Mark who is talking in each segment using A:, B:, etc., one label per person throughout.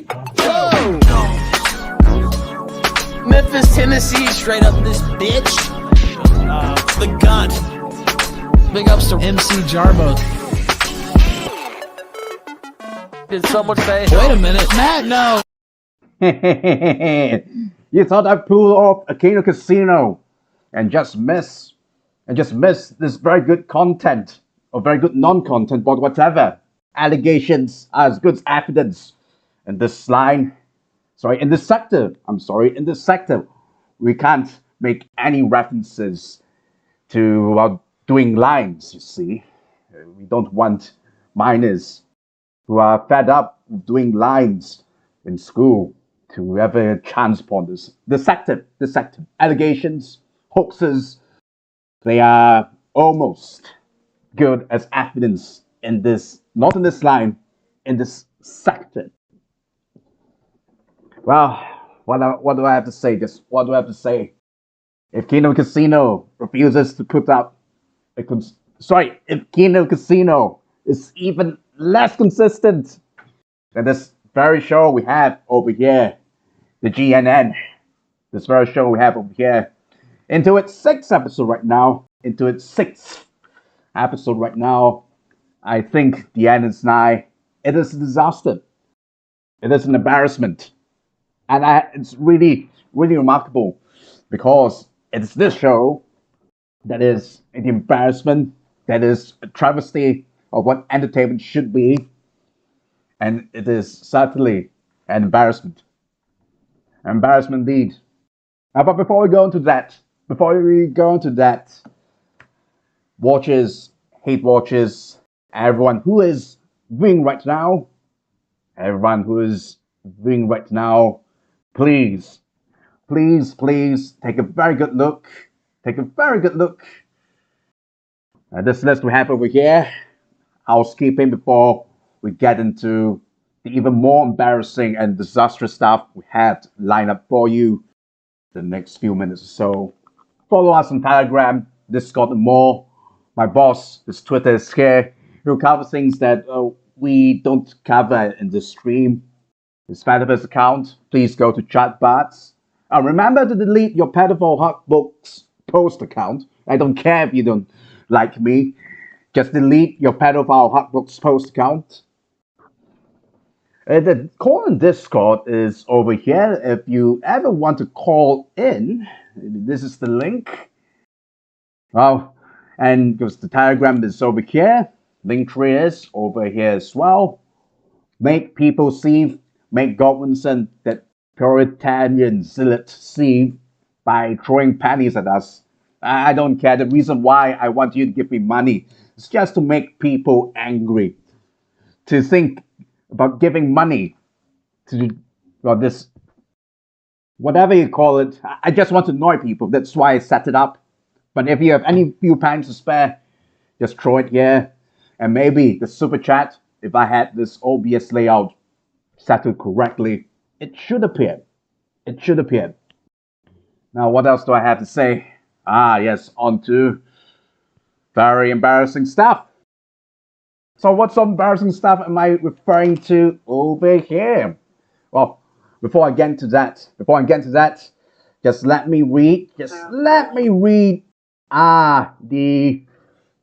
A: music. Whoa! Memphis, Tennessee, straight up this bitch. The Gunt. Big ups to MC Jarbo. Did someone say, wait a minute, Matt, no.
B: You thought I pulled off a Kano Casino and just miss this very good content or very good non-content, but whatever. Allegations are as good as evidence. In this line, in this sector, we can't make any references to doing lines, you see. We don't want minors who are fed up with doing lines in school to ever transport this. The sector, allegations, hoaxes, they are almost good as evidence in this, not in this line, in this sector. Well, what do I have to say? What do I have to say? If Kino Casino refuses to put up if Kino Casino is even less consistent than this very show we have over here, the GNN, this very show we have over here, into its sixth episode right now, I think the end is nigh. It is a disaster. It is an embarrassment. And it's really, really remarkable because it's this show that is an embarrassment, that is a travesty of what entertainment should be. And it is certainly an embarrassment. An embarrassment indeed. But before we go into that, watchers, hate watchers, everyone who is viewing right now, please take a very good look. This list we have over here, housekeeping before we get into the even more embarrassing and disastrous stuff we have lined up for you the next few minutes or so. Follow us on Telegram, Discord, and more. My boss, his Twitter is here. He'll cover things that we don't cover in this stream. His Fediverse account, please go to chudbuds. Remember to delete your paedophile hugbox post account. I don't care if you don't like me. Just delete your pedophile hugbox post account. The call in Discord is over here. If you ever want to call in, this is the link. Well, and because the Telegram is over here, linktr is over here as well. Make people see, make Godwinson that Puritanian zealot see by throwing pennies at us. I don't care. The reason why I want you to give me money is just to make people angry. To think about giving money to this, whatever you call it. I just want to annoy people. That's why I set it up. But if you have any few pounds to spare, just throw it here. And maybe the super chat, if I had this OBS layout settled correctly, it should appear. Now, what else do I have to say? Yes, on to very embarrassing stuff. So what sort of embarrassing stuff am I referring to over here? Well, before I get into that, just let me read the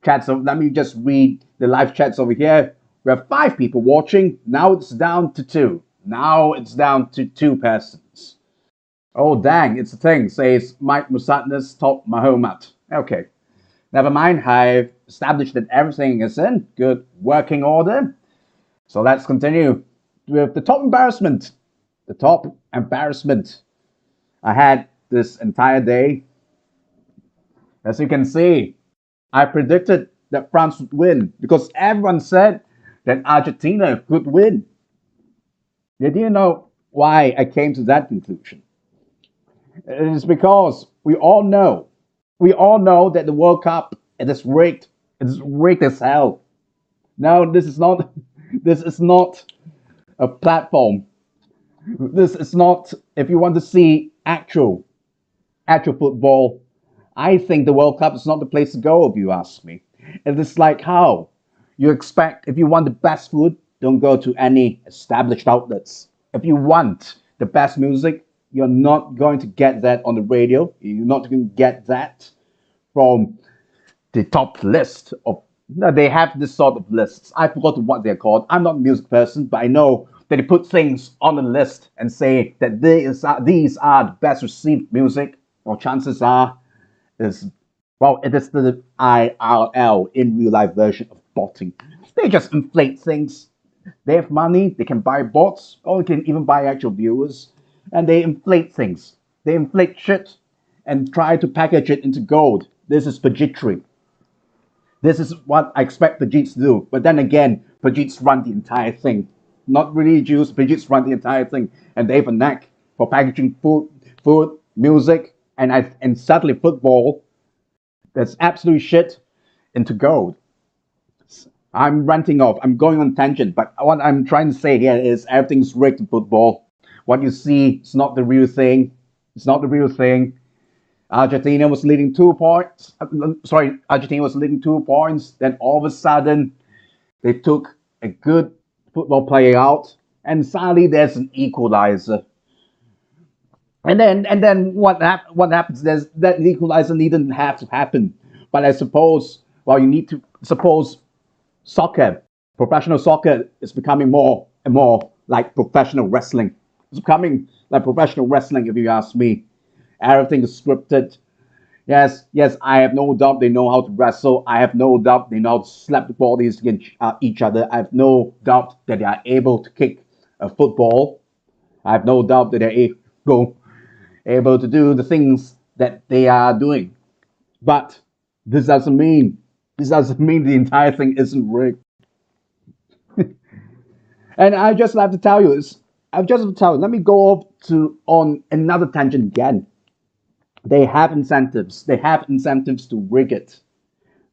B: chats. So let me just read the live chats over here. We have 5 people watching. Now it's down to 2. Now it's down to 2 persons. Oh dang, it's a thing. Says Mike Musadness top Mahomet. Okay. Never mind, I've established that everything is in good working order. So let's continue with the top embarrassment. The top embarrassment I had this entire day. As you can see, I predicted that France would win because everyone said that Argentina could win. Did you know why I came to that conclusion? It is because we all know that the World Cup is rigged. It's rigged as hell. No, this is not a platform. This is not, if you want to see actual football, I think the World Cup is not the place to go if you ask me. It is like how you expect, if you want the best food, don't go to any established outlets. If you want the best music, you're not going to get that on the radio. You're not going to get that from the top list of. No, they have this sort of lists. I forgot what they're called. I'm not a music person, but I know that they put things on the list and say that these are the best received music. Or chances are, is well, it is the IRL in real life version of botting. They just inflate things. They have money. They can buy bots, or they can even buy actual viewers, and they inflate things. They inflate shit and try to package it into gold. This is budgetary. This is what I expect Pajeets to do. But then again, Pajeets run the entire thing. Not really Jews, Pajeets run the entire thing. And they have a knack for packaging food, music, and sadly football that's absolute shit into gold. I'm ranting off. I'm going on tangent. But what I'm trying to say here is everything's rigged in football. What you see is not the real thing. It's not the real thing. Argentina was leading 2 points. Argentina was leading 2 points. Then all of a sudden, they took a good football player out, and suddenly there's an equalizer. And then what happens? There's that equalizer didn't have to happen, but I suppose you need to suppose soccer, professional soccer, is becoming more and more like professional wrestling. It's becoming like professional wrestling, if you ask me. Everything is scripted. Yes, I have no doubt they know how to wrestle. I have no doubt they know how to slap the bodies against each other. I have no doubt that they are able to kick a football. I have no doubt that they're able to do the things that they are doing. But this doesn't mean the entire thing isn't rigged. And I just have to tell you, let me go on another tangent again. They have incentives. They have incentives to rig it,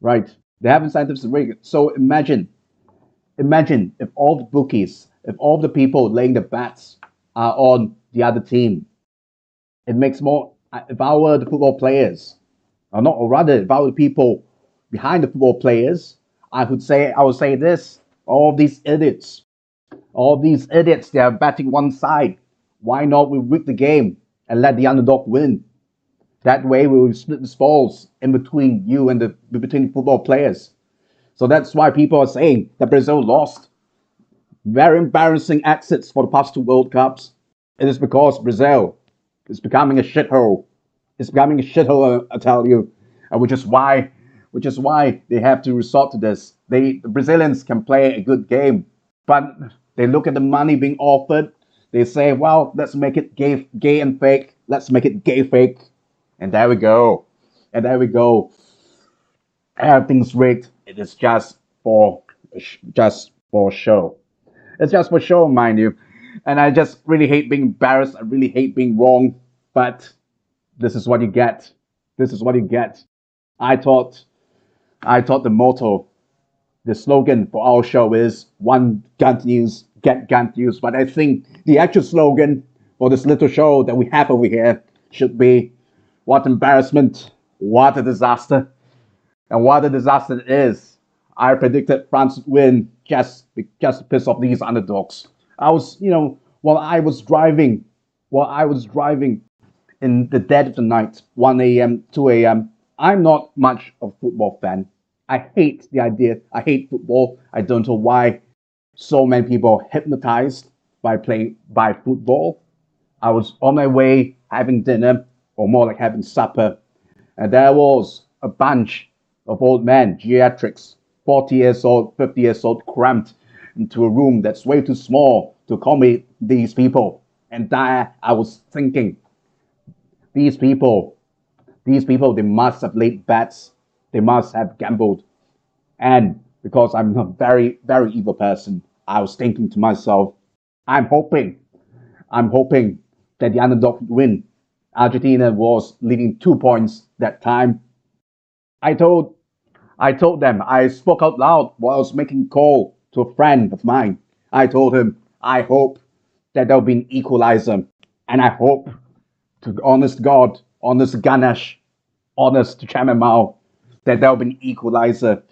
B: right? They have incentives to rig it. So imagine if all the bookies, if all the people laying the bets are on the other team. It makes more. If I were the football players, or rather, if I were the people behind the football players, I would say this: all these idiots, they are betting one side. Why not we rig the game and let the underdog win? That way we will split the spoils in between you and between the football players. So that's why people are saying that Brazil lost. Very embarrassing exits for the past 2 World Cups. It is because Brazil is becoming a shithole. It's becoming a shithole, I tell you. Which is why they have to resort to this. The Brazilians can play a good game, but they look at the money being offered. They say, well, let's make it gay and fake. Let's make it gay fake. And there we go. Everything's rigged. It is just for show. It's just for show, mind you. And I just really hate being embarrassed. I really hate being wrong. But this is what you get. I thought the motto, the slogan for our show is one Gunt news, get Gunt news. But I think the actual slogan for this little show that we have over here should be, what embarrassment, what a disaster. And what a disaster it is. I predicted France would win just to piss off these underdogs. While I was driving in the dead of the night, 1 a.m., 2 a.m., I'm not much of a football fan. I hate the idea. I hate football. I don't know why so many people are hypnotized by football. I was on my way having dinner, or more like having supper, and there was a bunch of old men, geriatrics, 40 years old, 50 years old, cramped into a room that's way too small to accommodate these people. And there I was thinking, these people, they must have laid bets, they must have gambled. And because I'm a very, very evil person, I was thinking to myself, I'm hoping that the underdog would win. Argentina was leading 2 points that time. I told them, I spoke out loud while I was making a call to a friend of mine. I told him, I hope that there'll be an equalizer. And I hope, to honest God, honest Ganesh, honest to Chairman Mao, that there'll be an equalizer.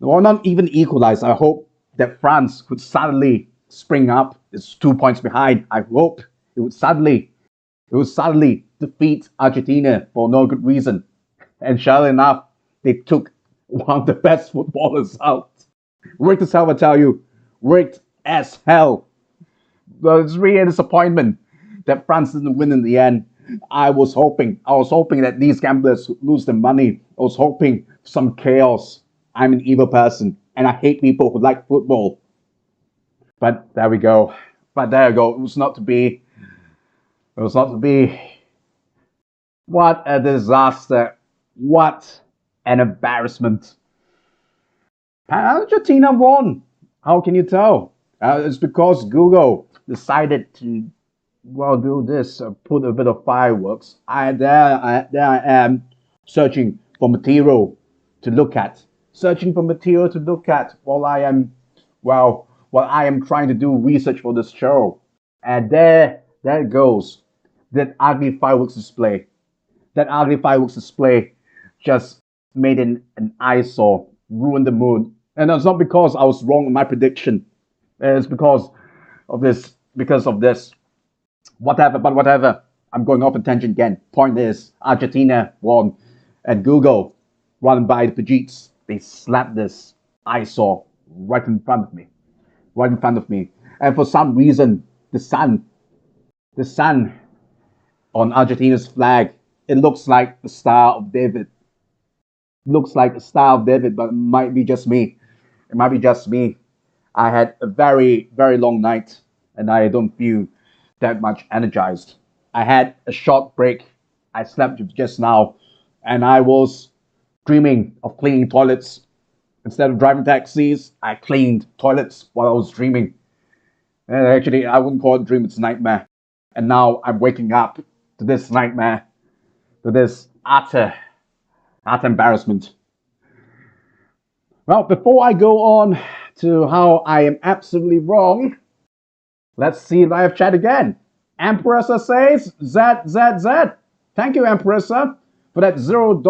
B: Or not even equalizer. I hope that France could suddenly spring up. It's 2 points behind. I hope it would suddenly defeat Argentina for no good reason. And sure enough, they took one of the best footballers out. Rigged as hell, I tell you. Rigged as hell. Well, it's really a disappointment that France didn't win in the end. I was hoping that these gamblers would lose their money. I was hoping for some chaos. I'm an evil person, and I hate people who like football. But there we go. It was not to be. It was not to be. What a disaster. What an embarrassment. Argentina won. How can you tell? It's because Google decided to, do this, put a bit of fireworks. There I am searching for material to look at. While I am trying to do research for this show. And there it goes. That ugly fireworks display. Just made an eyesore, ruined the mood. And it's not because I was wrong in my prediction. It's because of this. Whatever. I'm going off on tangent again. Point is, Argentina won. And Google, run by the Pajeets, they slapped this eyesore right in front of me. And for some reason, the sun on Argentina's flag, it looks like the Star of David. But it might be just me. I had a very, very long night, and I don't feel that much energized. I had a short break. I slept just now, and I was dreaming of cleaning toilets. Instead of driving taxis, I cleaned toilets while I was dreaming. And actually, I wouldn't call it a dream, it's a nightmare. And now I'm waking up to this nightmare, to this utter embarrassment. Well, before I go on to how I am absolutely wrong, let's see live chat again. Empressa says, Z. Thank you, Empressa, for that $0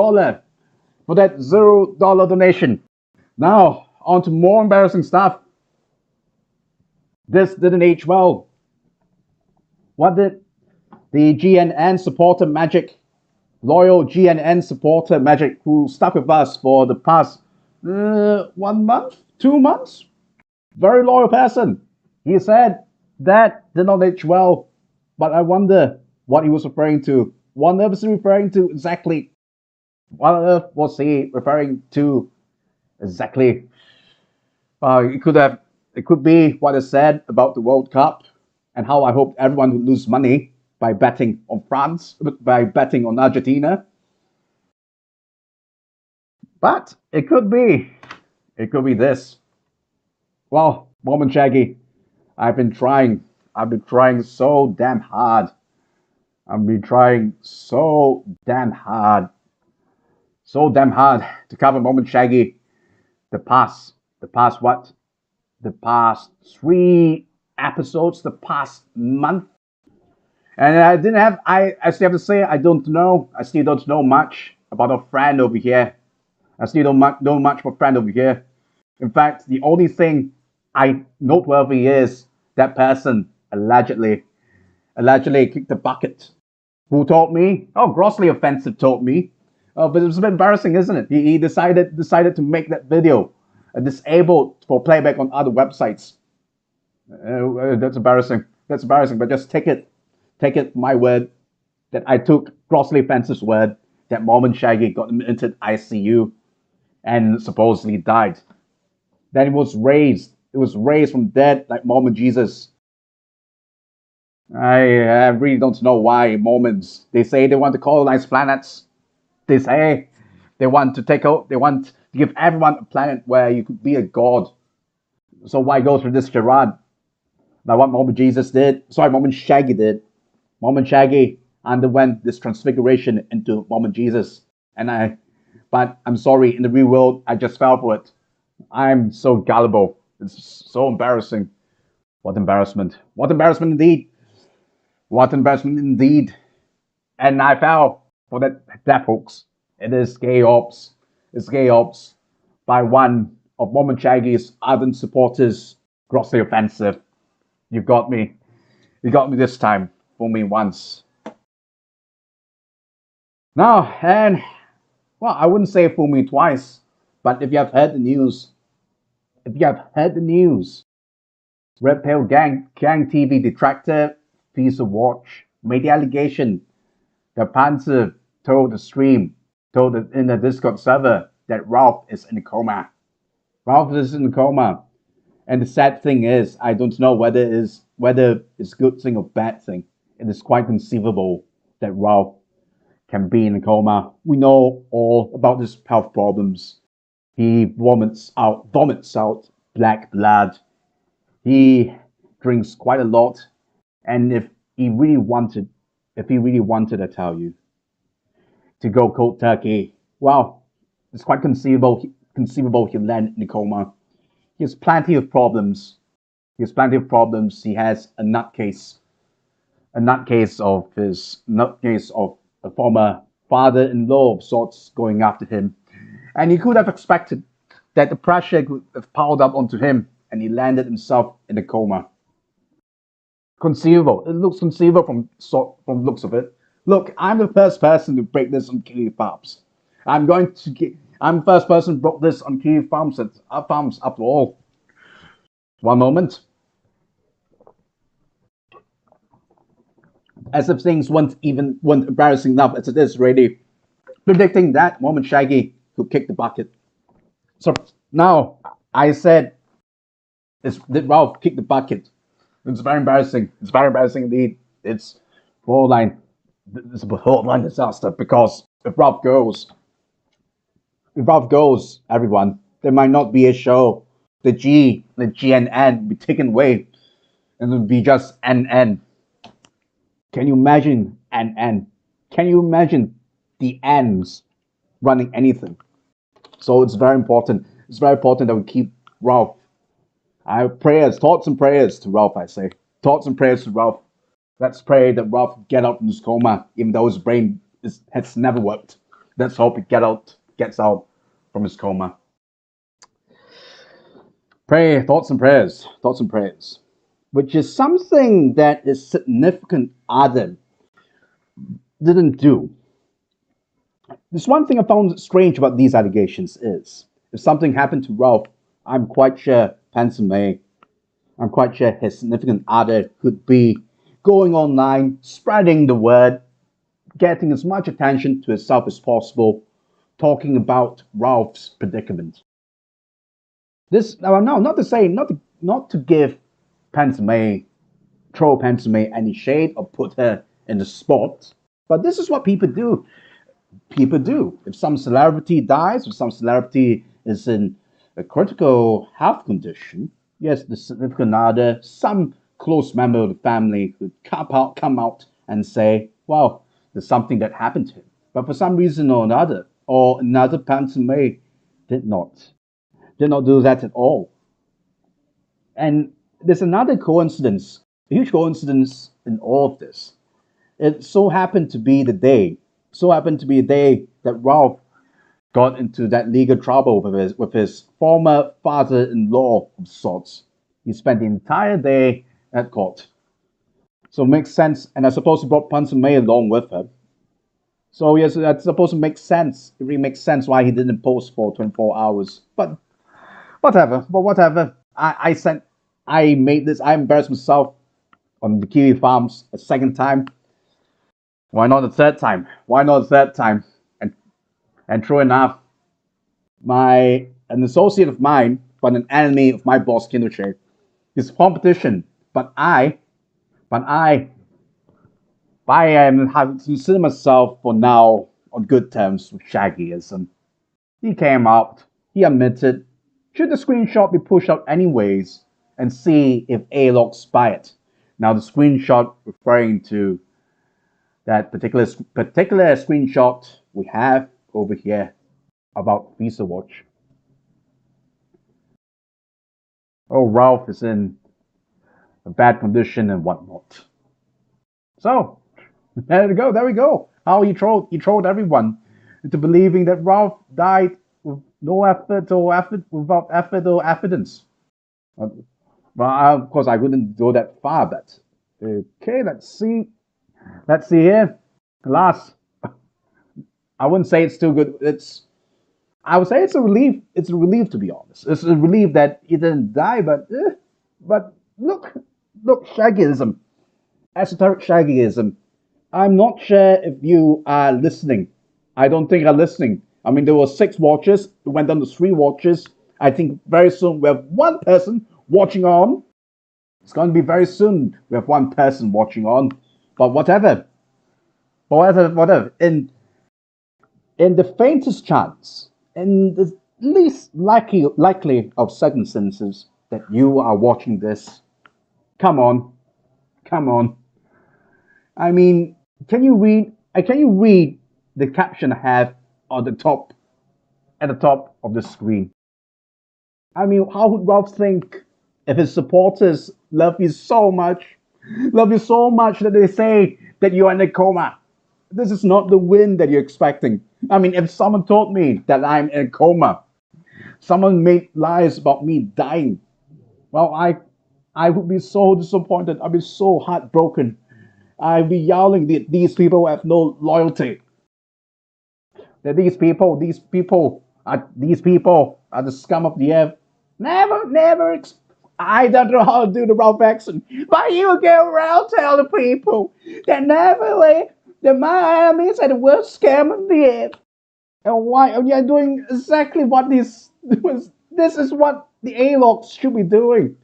B: donation. Now, on to more embarrassing stuff. This didn't age well. What did the GNN supporter Magic, loyal GNN supporter Magic, who stuck with us for the past 1 month, 2 months? Very loyal person. He said that did not age well, but I wonder what he was referring to. What on earth was he referring to exactly? What on earth was he referring to exactly? It could be what I said about the World Cup and how I hoped everyone would lose money by betting on France, by betting on Argentina. But it could be this. Well, Mormon Shaggy, I've been trying so damn hard. To cover Mormon Shaggy the past 3 episodes, the past month. And I still have to say, I still don't know much about a friend over here. I still don't know much about a friend over here. In fact, the only thing noteworthy is that person allegedly kicked the bucket. Who told me? Oh, grossly offensive told me. But it was a bit embarrassing, isn't it? He decided to make that video disabled for playback on other websites. That's embarrassing. But just take it, my word, that I took grossly offensive word that Mormon Shaggy got into ICU and supposedly died. Then it was raised from dead like Mormon Jesus. I really don't know why Mormons, they say they want to colonize planets. They say they want to give everyone a planet where you could be a god. So why go through this charade? Now what Mormon Shaggy did. Mormon Shaggy underwent this transfiguration into Mormon Jesus. But I'm sorry, in the real world, I just fell for it. I'm so gullible. It's so embarrassing. What embarrassment. What embarrassment indeed. And I fell for that hoax. It is gay ops. It's gay by one of Mormon Shaggy's ardent supporters. Grossly offensive. You got me. You got me this time. Fool me once. Now, and well, I wouldn't say fool me twice, but if you have heard the news, Red Pill Gang TV detractor Piece of Watch made the allegation that Panzer told in the Discord server that Ralph is in a coma. Ralph is in a coma. And the sad thing is, I don't know whether it's a good thing or bad thing. It is quite conceivable that Ralph can be in a coma. We know all about his health problems. He vomits out black blood. He drinks quite a lot, and if he really wanted, I tell you, to go cold turkey, well, it's quite conceivable he'll land in a coma. He has plenty of problems. He has a nutcase of a former father-in-law of sorts going after him, and he could have expected that the pressure could have piled up onto him, and he landed himself in a coma. Conceivable. It looks conceivable from the looks of it. Look, I'm the first person to break this on Kiwi Farms. I'm the first person to break this on Kiwi Farms after all. One moment. As if things weren't embarrassing enough as it is already. Predicting that Mormon Shaggy could kick the bucket. So now I said, did Ralph kick the bucket? It's very embarrassing. It's very embarrassing indeed. It's borderline disaster, because if Ralph goes, everyone, there might not be a show. The GNN will be taken away, and it would be just NN. Can you imagine NN? Can you imagine the N's running anything? So it's very important. It's very important that we keep Ralph. Thoughts and prayers to Ralph, I say. Thoughts and prayers to Ralph. Let's pray that Ralph get out from his coma, even though his brain has never worked. Let's hope he gets out from his coma. Pray, thoughts and prayers, which is something that his significant other didn't do. There's one thing I found strange about these allegations is, if something happened to Ralph, I'm quite sure his significant other could be going online, spreading the word, getting as much attention to himself as possible, talking about Ralph's predicament. This now, not to give troll Pensame any shade or put her in the spot, but this is what people do. If some celebrity dies, if some celebrity is in a critical health condition, yes, the significant other, some close member of the family would come out and say, well, there's something that happened to him. But for some reason or another Pensame did not do that at all. And there's another coincidence, a huge coincidence in all of this. It so happened to be the day that Ralph got into that legal trouble with his former father-in-law of sorts. He spent the entire day at court. So it makes sense, and I suppose he brought Pensame along with her. So yes, that's supposed to make sense. It really makes sense why he didn't post for 24 hours. But whatever. I embarrassed myself on the Kiwi Farms a second time. Why not a third time? And true enough, an associate of mine, but an enemy of my boss Kinochet, is competition. But I have considered myself for now on good terms with Shaggyism. He came out, he admitted, should the screenshot be pushed out anyways, and see if A-Log spy it. Now the screenshot referring to that particular screenshot we have over here about Visa Watch. Oh, Ralph is in a bad condition and whatnot. So, there we go. How he trolled everyone into believing that Ralph died with no effort or evidence. Well, of course, I wouldn't go that far, but okay, let's see. Let's see here. Last, I wouldn't say it's too good. I would say it's a relief. It's a relief, to be honest. It's a relief that he didn't die, but look, Shaggyism, esoteric Shaggyism. I'm not sure if you are listening. I don't think you're listening. I mean, there were 6 watches. It went down to 3 watches. I think very soon we have one person watching on. It's going to be very soon we have one person watching on. But whatever. In the faintest chance, in the least likely of circumstances that you are watching this, come on. I mean, can you read the caption I have on the top at the top of the screen? I mean, how would Ralph think if his supporters love you so much that they say that you are in a coma? This is not the win that you're expecting. I mean, if someone told me that I'm in a coma, someone made lies about me dying, well, I would be so disappointed. I'd be so heartbroken. I'd be yelling that these people have no loyalty. That these people are the scum of the earth. I don't know how to do the Ralph accent, but you get around tell the people that that my enemies are the worst scam of the earth. And why are you doing exactly what this is what the A-logs should be doing.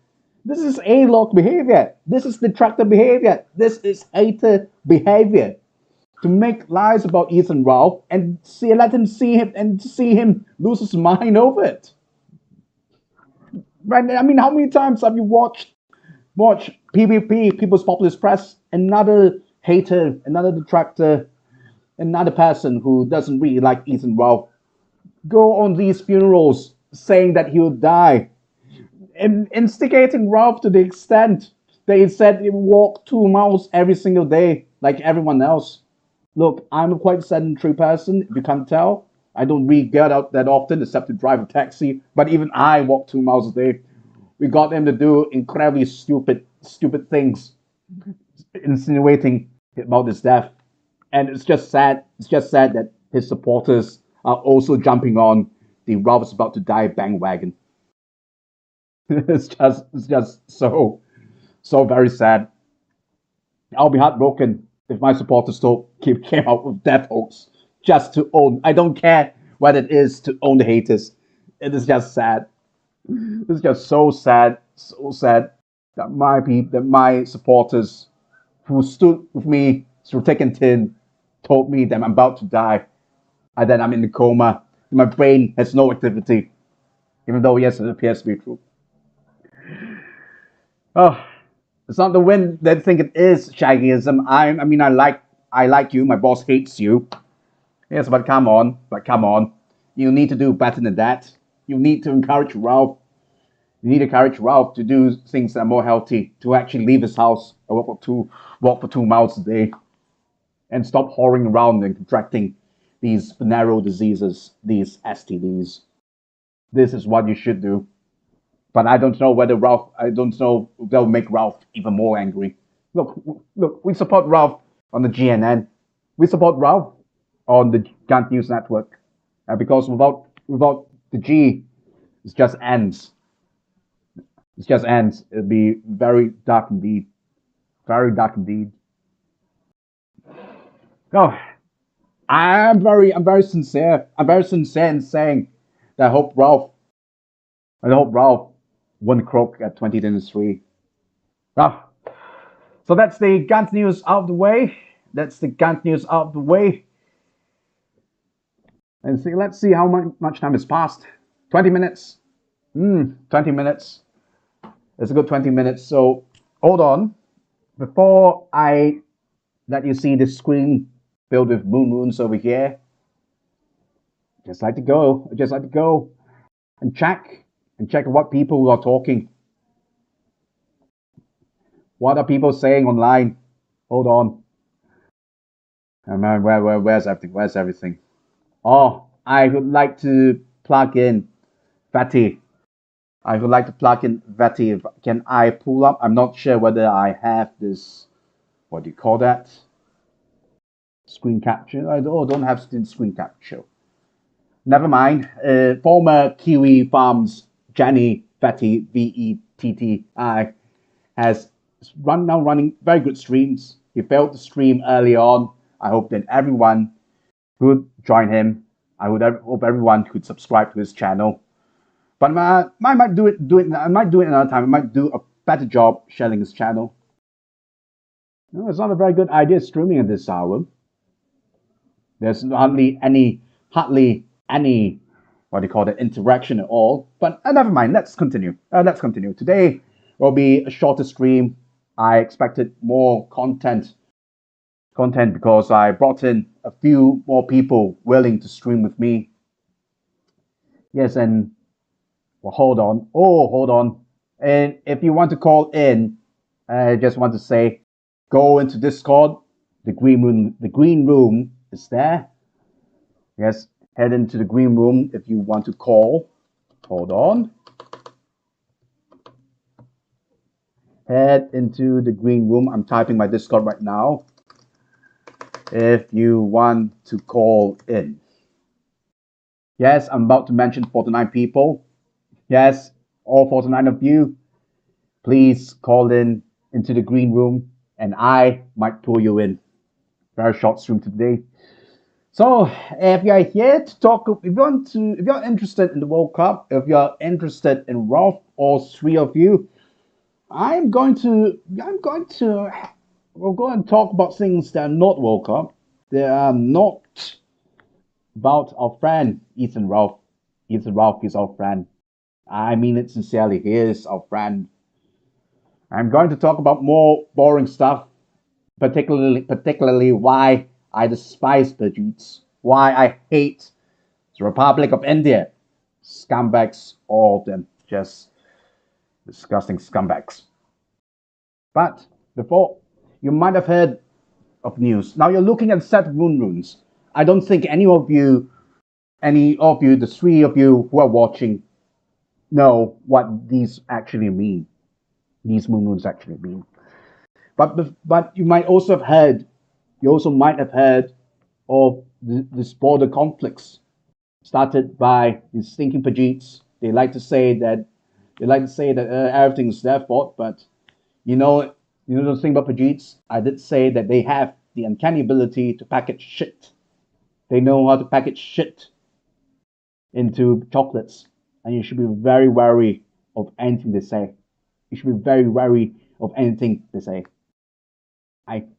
B: This is A-log behavior. This is detractor behavior. This is hater behavior. To make lies about Ethan Ralph and let him see him lose his mind over it. Right? I mean, how many times have you watched PPP, People's Populist Press, another hater, another detractor, another person who doesn't really like Ethan Ralph, go on these funerals saying that he'll die, and instigating Ralph to the extent that he said he would walk 2 miles every single day like everyone else. Look, I'm a quite sedentary person, if you can't tell. I don't really get out that often except to drive a taxi, but even I walk 2 miles a day. We got him to do incredibly stupid things, insinuating about his death. And it's just sad. It's just sad that his supporters are also jumping on the Ralph's about to die bandwagon. It's just so very sad. I'll be heartbroken if my supporters don't came out with death hoax just to own. I don't care what it is to own the haters. It is just sad. It's just so sad that my supporters who stood with me through thick and thin told me that I'm about to die and that I'm in a coma. My brain has no activity, even though yes, it appears to be true. Oh, it's not the win that I think it is, Shaggyism. I mean, I like you. My boss hates you. Yes, but come on. You need to do better than that. You need to encourage Ralph. You need to encourage Ralph to do things that are more healthy, to actually leave his house and walk for 2 miles a day, and stop whoring around and contracting these venereal diseases, these STDs. This is what you should do. But I don't know whether I don't know if they'll make Ralph even more angry. Look, we support Ralph on the GNN. We support Ralph on the Gunt News Network. Because without the G, it just ends. It just ends. It'll be very dark indeed. Very dark indeed. Oh, I'm very sincere. I'm very sincere in saying that I hope Ralph won croak at 2023. Ah, so that's the Gant news out of the way. That's the Gant news out of the way. And see, let's see how much time has passed. 20 minutes. 20 minutes. It's a good 20 minutes. So hold on. Before I let you see the screen filled with moons over here, I just like to go and check what people are talking. What are people saying online? Hold on. Oh man, where's everything? Where's everything? Oh, I would like to plug in Fatty. I would like to plug in Veti. Can I pull up? I'm not sure whether I have this, what do you call that? Screen capture. I don't have screen capture. Never mind. Former Kiwi Farms Jenny Veti, Vetti, has running very good streams. He failed to stream early on. I hope that everyone could join him. I would hope everyone could subscribe to his channel. But I might do it. I might do it another time. I might do a better job sharing his channel. No, it's not a very good idea streaming at this hour. There's hardly any, what do you call it, interaction at all. But never mind. Let's continue. Today will be a shorter stream. I expected more content because I brought in a few more people willing to stream with me. Yes, and well, hold on. And if you want to call in, I just want to say, go into Discord. The green room is there. Yes, head into the green room if you want to call. Hold on. Head into the green room. I'm typing my Discord right now. If you want to call in. Yes, I'm about to mention 49 people. Yes, all 49 of you, please call in into the green room and I might pull you in. Very short stream today. So if you're here to talk, if you're interested in the World Cup, if you're interested in Ralph, all three of you, we're going to talk about things that are not World Cup. They are not about our friend Ethan Ralph. Ethan Ralph is our friend. I mean it sincerely. He is our friend. I'm going to talk about more boring stuff, particularly why I despise the Jews, why I hate the Republic of India. Scumbags, all of them, just disgusting scumbags. But before, you might have heard of news. Now you're looking at a set of moon runes. I don't think any of you, the three of you who are watching, know what these actually mean. These moon runes actually mean. But you might also have heard. You also might have heard of this border conflicts started by these stinking Pajeets. They like to say that everything is their fault, but you know the thing about Pajeets. I did say that they have the uncanny ability to package shit. They know how to package shit into chocolates, and you should be very wary of anything they say. You should be very wary of anything they say.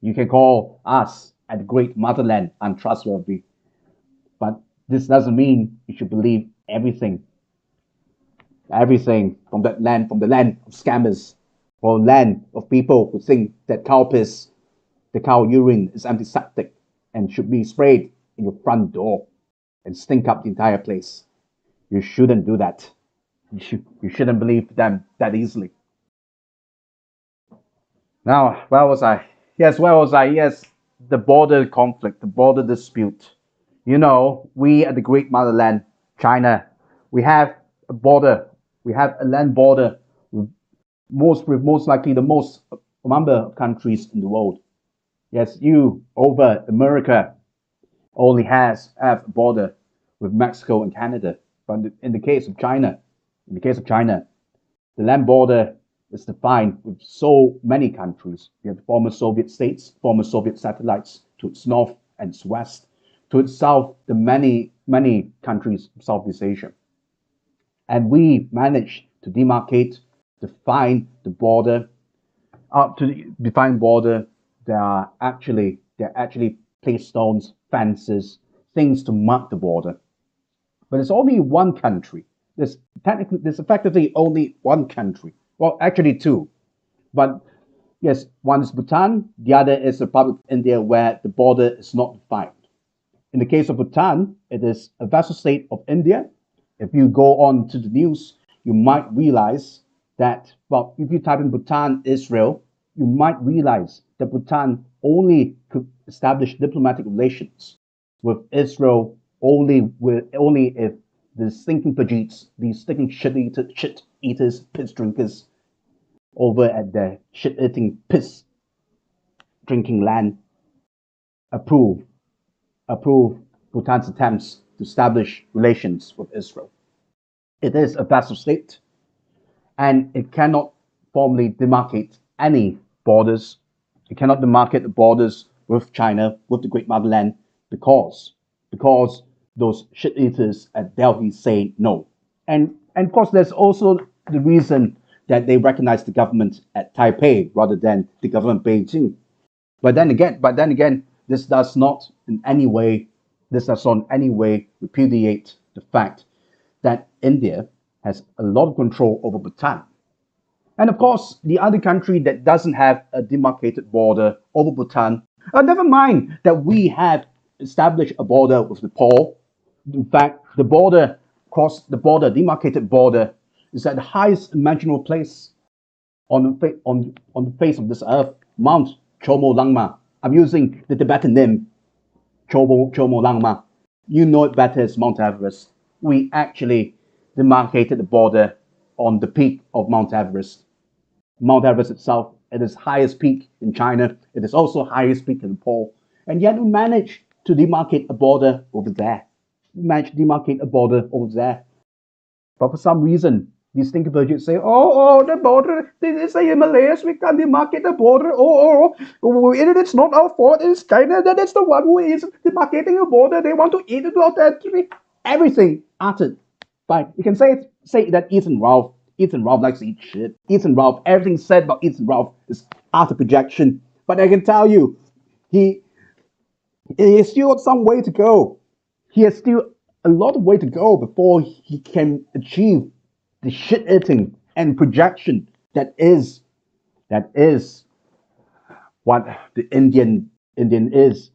B: You can call us at the great motherland untrustworthy, but this doesn't mean you should believe everything from the land of scammers, or land of people who think that cow piss, the cow urine is antiseptic and should be sprayed in your front door and stink up the entire place. You shouldn't do that. You shouldn't believe them that easily. Now, where was I? Yes, the border conflict, the border dispute. You know, we at the great motherland, China, we have a border, we have a land border with most likely the most number of countries in the world. Yes, you over America only have a border with Mexico and Canada. But in the case of China, the land border is defined with so many countries. You have the former Soviet states, former Soviet satellites to its north and its west, to its south, the many countries of Southeast Asia. And we managed to demarcate, define the border. To define border, there are actually placed stones, fences, things to mark the border. But it's only one country. There's effectively only one country. Well, actually two. But yes, one is Bhutan, the other is the Republic of India, where the border is not defined. In the case of Bhutan, it is a vassal state of India. If you go on to the news, you might realize that, well, if you type in Bhutan, Israel, you might realize that Bhutan only could establish diplomatic relations with Israel only if the stinking Pajeets, these stinking shit eaters, piss drinkers over at the shit eating, piss drinking land approve Bhutan's attempts to establish relations with Israel. It is a vassal state, and it cannot formally demarcate any borders. It cannot demarcate the borders with China, with the Great Motherland, because those shit eaters at Delhi say no. And of course, there's also the reason that they recognize the government at Taipei rather than the government Beijing. But then again, this does not in any way repudiate the fact that India has a lot of control over Bhutan. And of course, the other country that doesn't have a demarcated border over Bhutan, never mind that we have established a border with Nepal. In fact, the demarcated border, is at the highest imaginable place on the face of this earth, Mount Chomo Langma. I'm using the Tibetan name, Chomo Langma. You know it better as Mount Everest. We actually demarcated the border on the peak of Mount Everest. Mount Everest itself, it is highest peak in China. It is also highest peak in Nepal. And yet we managed to demarcate a border over there. But for some reason, these stinky budgets say, the border, they say Himalayas, we can't demarcate the border. It's not our fault, it's China, that's the one who is demarcating the border. They want to eat it out territory. Everything uttered. Fine. You can say that Ethan Ralph likes to eat shit. Everything said about Ethan Ralph is utter projection. But I can tell you, he has still got some way to go. He has still a lot of way to go before he can achieve the shit eating and projection that is what the Indian is.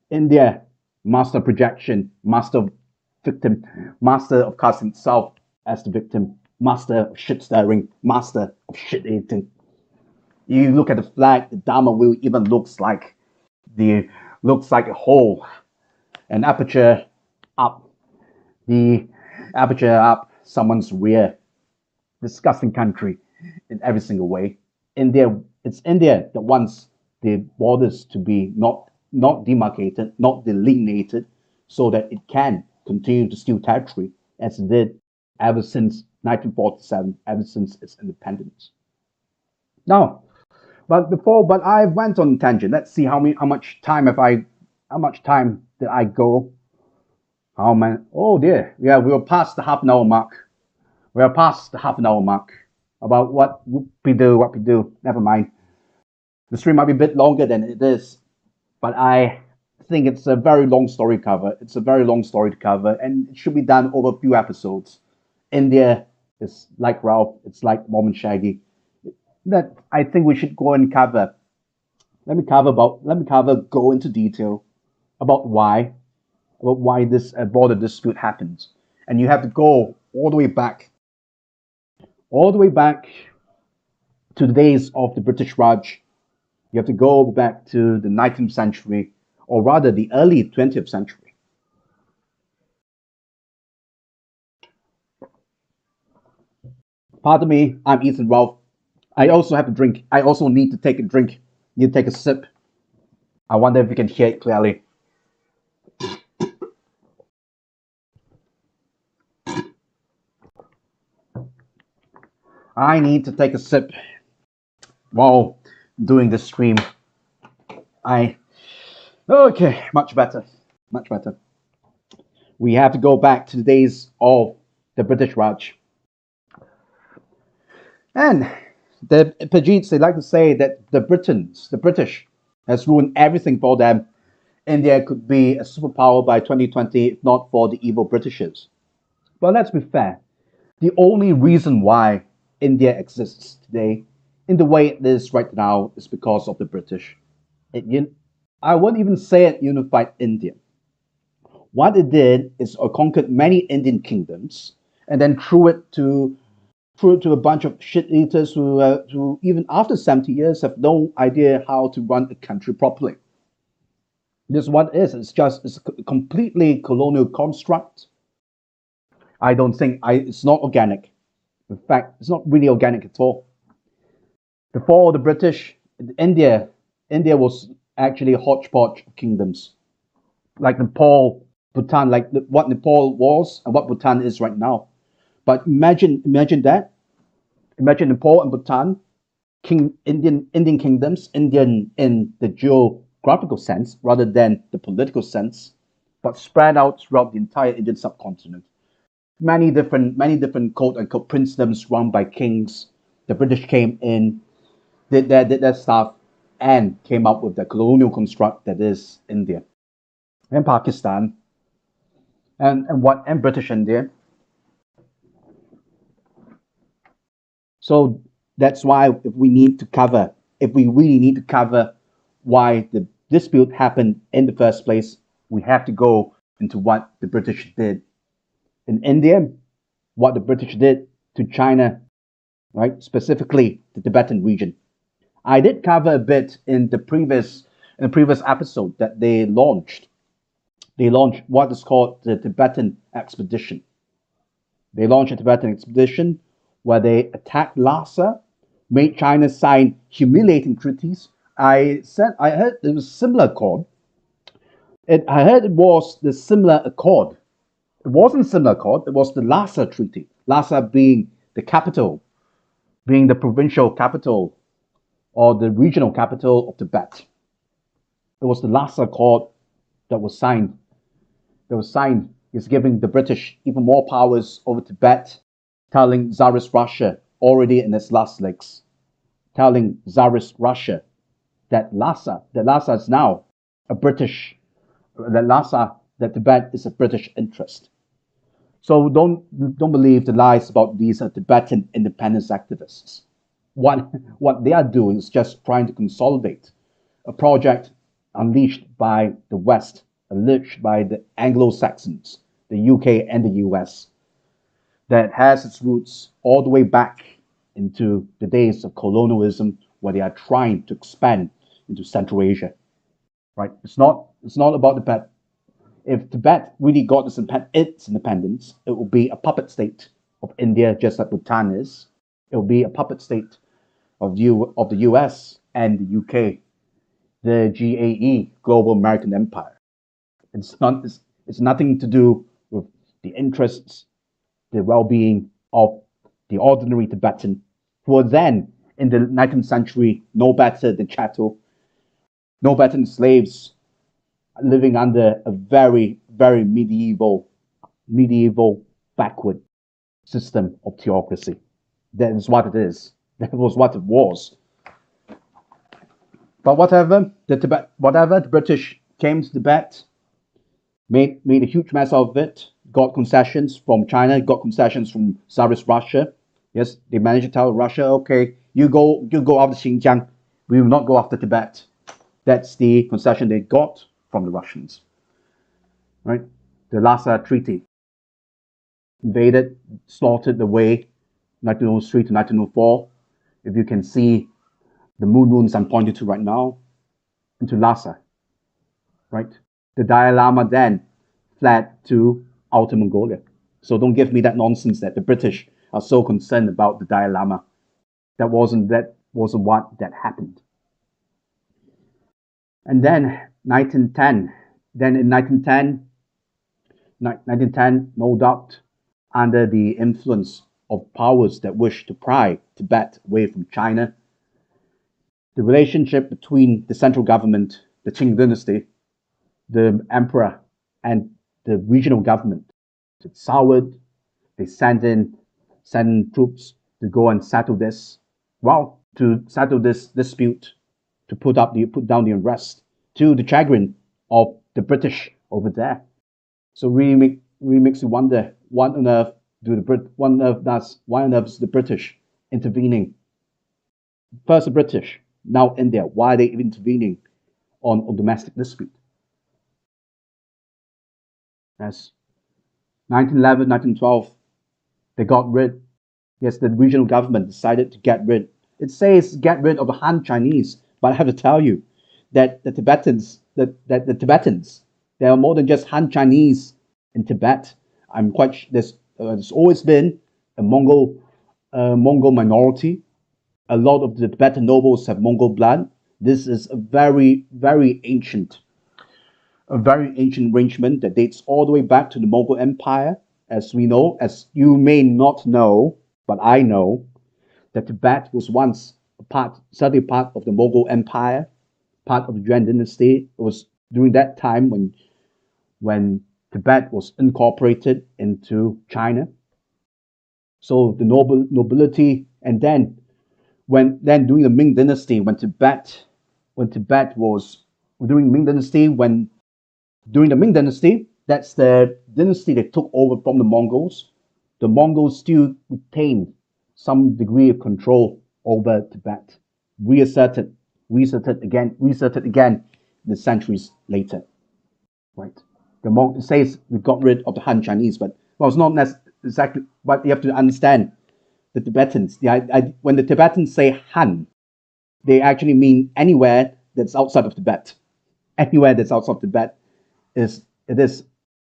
B: India, master projection, master victim, master of casting itself as the victim, master of shit stirring, master of shit eating. You look at the flag, the Dharma wheel even looks like a hole, an aperture up, someone's rear. Disgusting country in every single way. It's India that wants the borders to be not demarcated, not delineated, so that it can continue to steal territory as it did ever since 1947, ever since its independence. Now, but I went on a tangent. Let's see how much time did I go? Oh dear, yeah, we were past the half an hour mark. About what we do. Never mind. The stream might be a bit longer than it is, but I think it's a very long story to cover. And it should be done over a few episodes. India is like Ralph, it's like Mormon Shaggy. That I think we should go and cover. Go into detail about why this border dispute happens. And you have to go all the way back to the days of the British Raj. You have to go back to the 19th century, or rather the early 20th century. Pardon me, I'm Ethan Ralph. I also have a drink. I also need to take a drink. Need to take a sip. I wonder if you can hear it clearly. I need to take a sip while doing this stream. Okay, much better. We have to go back to the days of the British Raj. And the Pajeets, they like to say that the British, has ruined everything for them. India could be a superpower by 2020 if not for the evil Britishers. But let's be fair. The only reason why India exists today in the way it is right now is because of the British. I wouldn't even say it unified India. What it did is it conquered many Indian kingdoms and then threw it to a bunch of shit eaters who even after 70 years have no idea how to run a country properly. This is what it is. It's a completely colonial construct. I don't think it's not organic. In fact, it's not really organic at all. Before the British, India was actually a hodgepodge of kingdoms, like Nepal, Bhutan, like what Nepal was and what Bhutan is right now. But imagine that. Imagine Nepal and Bhutan, Indian kingdoms, Indian in the geographical sense rather than the political sense, but spread out throughout the entire Indian subcontinent. Many different quote unquote princedoms run by kings. The British came in, did their stuff, and came up with the colonial construct that is India and Pakistan and British India. So that's why if we really need to cover why the dispute happened in the first place, we have to go into what the British did in India, what the British did to China, right? Specifically the Tibetan region. I did cover a bit in the previous episode that they launched. They launched what is called the Tibetan expedition. They launched a Tibetan expedition where they attacked Lhasa, made China sign humiliating treaties. I heard it was similar accord. I heard it was the similar accord. It wasn't similar accord. It was the Lhasa Treaty. Lhasa being the capital, being the provincial capital or the regional capital of Tibet. It was the Lhasa Accord that was signed. Is giving the British even more powers over Tibet, telling Tsarist Russia already in its last legs, telling Tsarist Russia that Lhasa is now a British, that Tibet is a British interest. So don't believe the lies about these Tibetan independence activists. What they are doing is just trying to consolidate a project unleashed by the West, unleashed by the Anglo-Saxons, the UK and the US, that has its roots all the way back into the days of colonialism, where they are trying to expand into Central Asia. Right? It's not about Tibet. If Tibet really got its independence, it will be a puppet state of India, just like Bhutan is. It will be a puppet state of the US and the UK, the GAE, Global American Empire. It's nothing to do with the interests, the well-being of the ordinary Tibetan, who were then in the 19th century no better than chattel, no better than slaves, living under a very, very medieval, backward system of theocracy. That is what it is. That was what it was. But whatever, the British came to Tibet, made a huge mess of it, got concessions from China, got concessions from Tsarist Russia. Yes, they managed to tell Russia, okay, you go after Xinjiang, we will not go after Tibet. That's the concession they got from the Russians. Right? The Lhasa Treaty. Invaded, slaughtered the way, 1903 to 1904. If you can see the moon runes I'm pointing to right now, into Lhasa. Right? The Dalai Lama then fled to Outer Mongolia. So don't give me that nonsense that the British are so concerned about the Dalai Lama. That wasn't what that happened. And then 1910. Then in 1910, no doubt, under the influence of powers that wished to pry Tibet away from China, the relationship between the central government, the Qing dynasty, the emperor, and the regional government, it soured. They sent in troops to go and settle this. Well, to settle this dispute, to put down the unrest, to the chagrin of the British over there. So really makes you wonder, why on earth is the British intervening? First the British, now India. Why are they intervening on domestic dispute? Yes. 1911, 1912, they got rid. Yes, the regional government decided to get rid. It says get rid of the Han Chinese, but I have to tell you that the Tibetans, there are more than just Han Chinese in Tibet. There's There's always been a Mongol minority. A lot of the Tibetan nobles have Mongol blood. This is a very ancient arrangement that dates all the way back to the Mongol Empire. As we know, as you may not know, but I know, that Tibet was once certainly part of the Mongol Empire, part of the Yuan dynasty. It was during that time when Tibet was incorporated into China. So the nobility, and then during the Ming dynasty, when Tibet was during Ming dynasty, during the Ming dynasty, that's the dynasty that took over from the Mongols. The Mongols still retained some degree of control over Tibet, reasserted again the centuries later, right? It says we got rid of the Han Chinese, but well, it's not exactly. But you have to understand the Tibetans. When the Tibetans say Han, they actually mean anywhere that's outside of Tibet. Anywhere that's outside of Tibet it is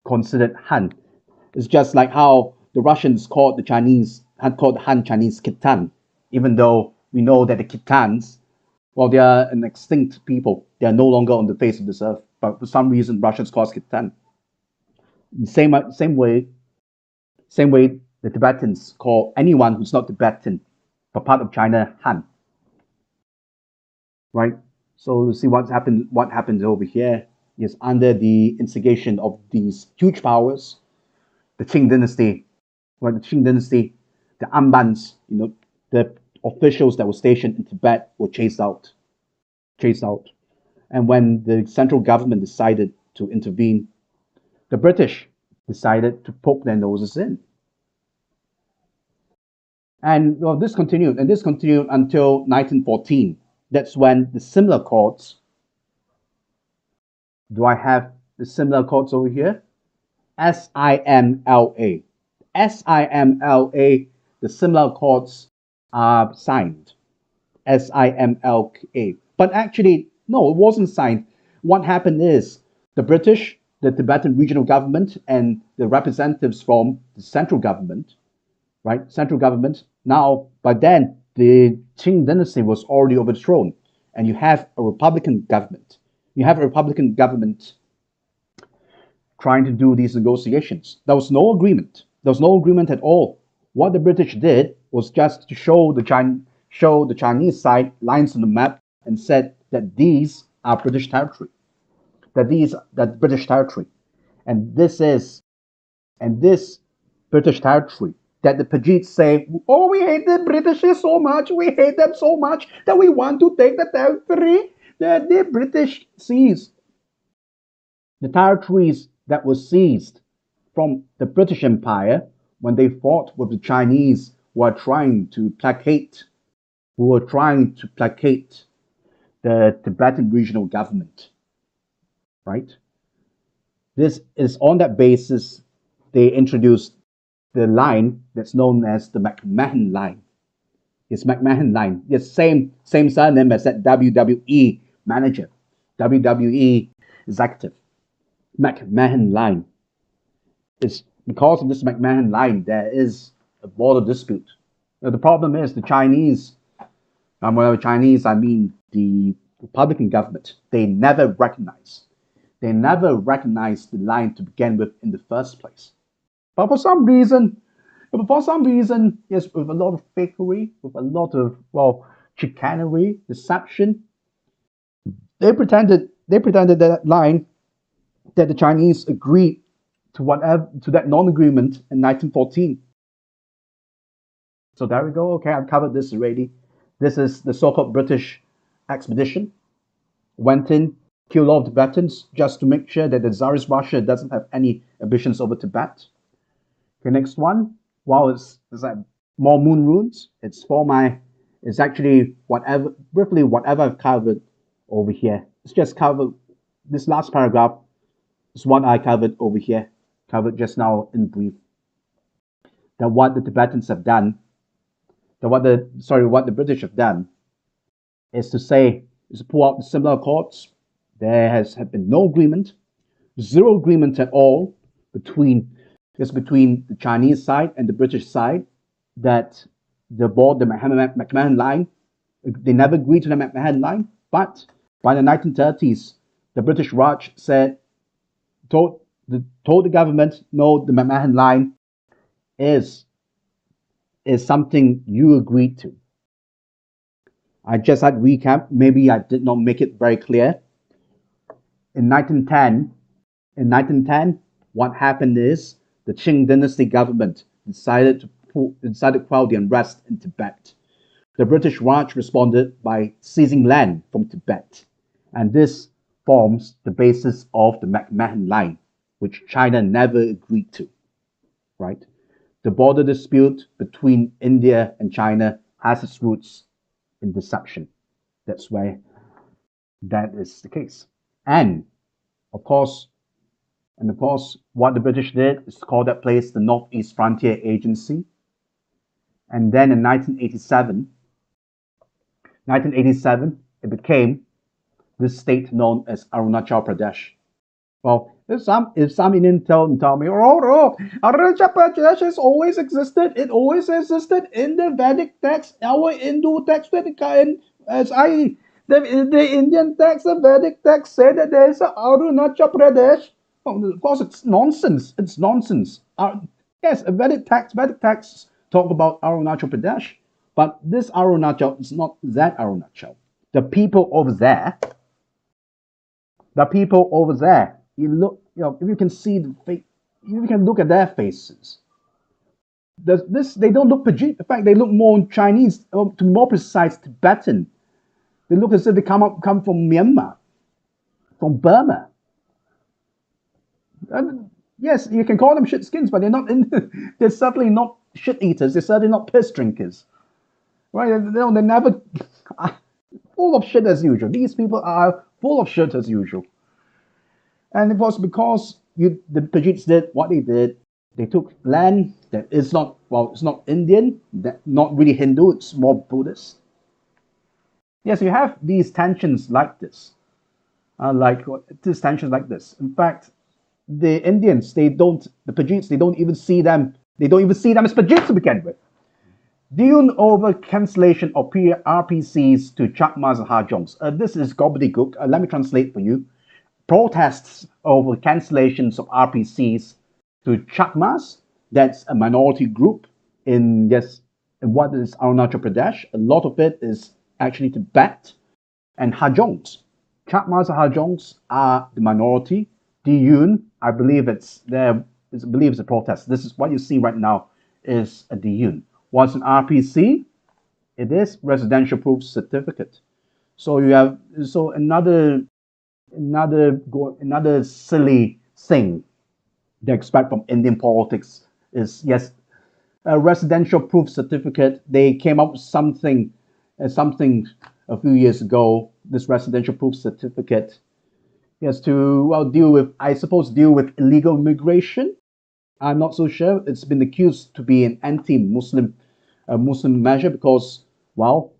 B: considered Han. It's just like how the Russians called the Han Chinese Khitan, even though we know that the Khitans, well, they are an extinct people. They are no longer on the face of this earth, but for some reason Russians call us Khitan. Same way the Tibetans call anyone who's not Tibetan but part of China Han. Right? So you see what happens over here is under the instigation of these huge powers, the Qing dynasty, the Ambans, the officials that were stationed in Tibet were chased out. And when the central government decided to intervene, the British decided to poke their noses in. And this continued until 1914. That's when the similar courts. Do I have the similar courts over here? SIMLA. SIMLA, the similar courts are signed. SIMLA. But actually, no, it wasn't signed. What happened is the British, the Tibetan regional government, and the representatives from the central government, right? Central government. Now, by then, the Qing dynasty was already overthrown, and you have a Republican government. You have a Republican government trying to do these negotiations. There was no agreement. There was no agreement at all. What the British did was just to show the Chinese side lines on the map and said that these are British territory. That British territory, and this British territory that the Pajeets say, oh, we hate the British so much, we hate them so much that we want to take the territory that the British seized. The territories that were seized from the British Empire when they fought with the Chinese who were trying to placate the Tibetan regional government, right? This is on that basis they introduced the line that's known as the McMahon line. It's McMahon line. It's same surname as that WWE manager, WWE executive. McMahon line. It's because of this McMahon line there is a border dispute. Now, the problem is the Chinese, and when I Chinese I mean the Republican government, they never recognized the line to begin with in the first place. But for some reason, yes, with a lot of fakery, with a lot of chicanery, deception, they pretended that line that the Chinese agreed to that non-agreement in 1914. So there we go. Okay, I've covered this already. This is the so-called British expedition. Went in, killed all the Tibetans just to make sure that the Tsarist Russia doesn't have any ambitions over Tibet. Okay, next one. Wow, it's like more moon runes. It's actually briefly whatever I've covered over here. It's just covered, this last paragraph is what I covered over here, covered just now in brief. That what the Tibetans have done, what the British have done is to pull out the similar accords. There has been no agreement, zero agreement at all between It's between the Chinese side and the British side that the McMahon line, they never agreed to the McMahon line, but by the 1930s, the British Raj told the government, no, the McMahon line is something you agreed to. I just had recap. Maybe I did not make it very clear. In 1910, what happened is the Qing dynasty government decided to quell the unrest in Tibet. The British Raj responded by seizing land from Tibet, and this forms the basis of the McMahon line, which China never agreed to. Right? The border dispute between India and China has its roots in deception. That's why that is the case. And of course, what the British did is call that place the Northeast Frontier Agency. And then in 1987, it became this state known as Arunachal Pradesh. Well, if some Indian tell me, oh, Arunachal Pradesh has always existed. It always existed in the Vedic text, our Hindu text, the Indian text, the Vedic text say that there is Arunachal Pradesh. Well, of course, it's nonsense. It's nonsense. Yes, Vedic texts talk about Arunachal Pradesh, but this Arunachal is not that Arunachal. The people over there, you look, if you can see the face, you can look at their faces. They don't look Pajit. In fact, they look more Chinese, to be more precise, Tibetan. They look as if they come from Myanmar, from Burma. Yes, you can call them shit skins, but they're certainly not shit eaters. They're certainly not piss drinkers. Right? They're never full of shit as usual. These people are full of shit as usual. And it was because the Pajits did what they did. They took land that is not, it's not Indian, not really Hindu, it's more Buddhist. Yes, you have these tensions like this. These tensions like this. In fact, the Indians, the Pajits, they don't even see them as Pajits to begin with. Dune over cancellation of RPCs to Chakmas and Hajongs. This is gobbledygook. Let me translate for you. Protests over cancellations of RPCs to Chakmas, that's a minority group in what is Arunachal Pradesh. A lot of it is actually Tibet, and Hajongs. Chakmas and Hajongs are the minority. Diyun, I believe it's a protest. This is what you see right now is a Diyun. What's an RPC? It is residential proof certificate. So you have another silly thing they expect from Indian politics is a residential proof certificate. They came up with something a few years ago. This residential proof certificate, to deal with illegal immigration. I'm not so sure. It's been accused to be an anti-Muslim Muslim measure because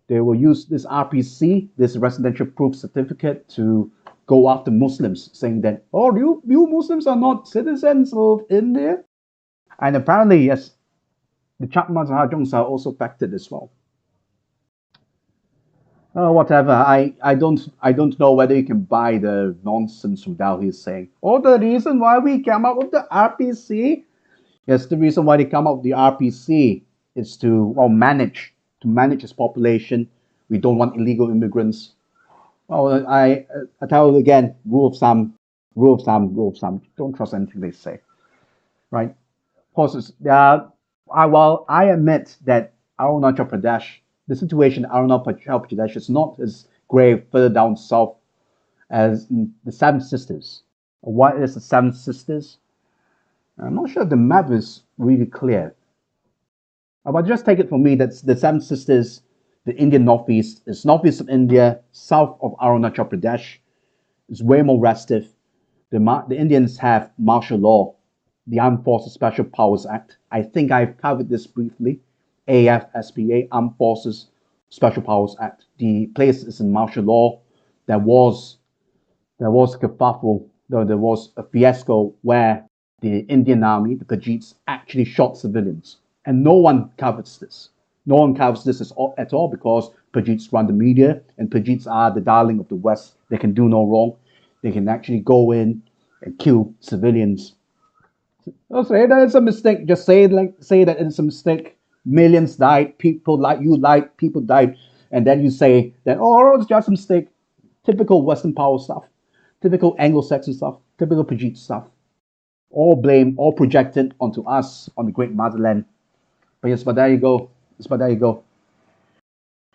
B: they will use this RPC, this residential proof certificate, to go after Muslims, saying that, you Muslims are not citizens of India. And apparently, yes, the Chakmas and Hajongs are also affected as well. Whatever. I don't know whether you can buy the nonsense without his saying, the reason why we came up with the RPC. Yes, the reason why they come up with the RPC is to manage its population. We don't want illegal immigrants. I tell you again, rule of thumb. Don't trust anything they say, right? Of course, I admit that Arunachal Pradesh, the situation in Arunachal Pradesh is not as grave further down south as the Seven Sisters. What is the Seven Sisters? I'm not sure if the map is really clear. But just take it from me that the Seven Sisters, the Indian Northeast, is northeast of India, south of Arunachal Pradesh. It's way more restive. The Indians have martial law, the Armed Forces Special Powers Act. I think I've covered this briefly. AFSPA, Armed Forces Special Powers Act. The place is in martial law. There was a kerfuffle, there was a fiasco where the Indian army, the Paedophile, actually shot civilians. And no one covers this. No one covers this at all because Paedophile run the media, and Paedophile are the darling of the West. They can do no wrong. They can actually go in and kill civilians. Don't say that it's a mistake. Just say that it's a mistake. Millions died. People like you lied. People died, and then you say that it's just a mistake. Typical Western power stuff. Typical Anglo-Saxon stuff. Typical Paedophile stuff. All blame, all projected onto us on the great motherland. But yes, but there you go.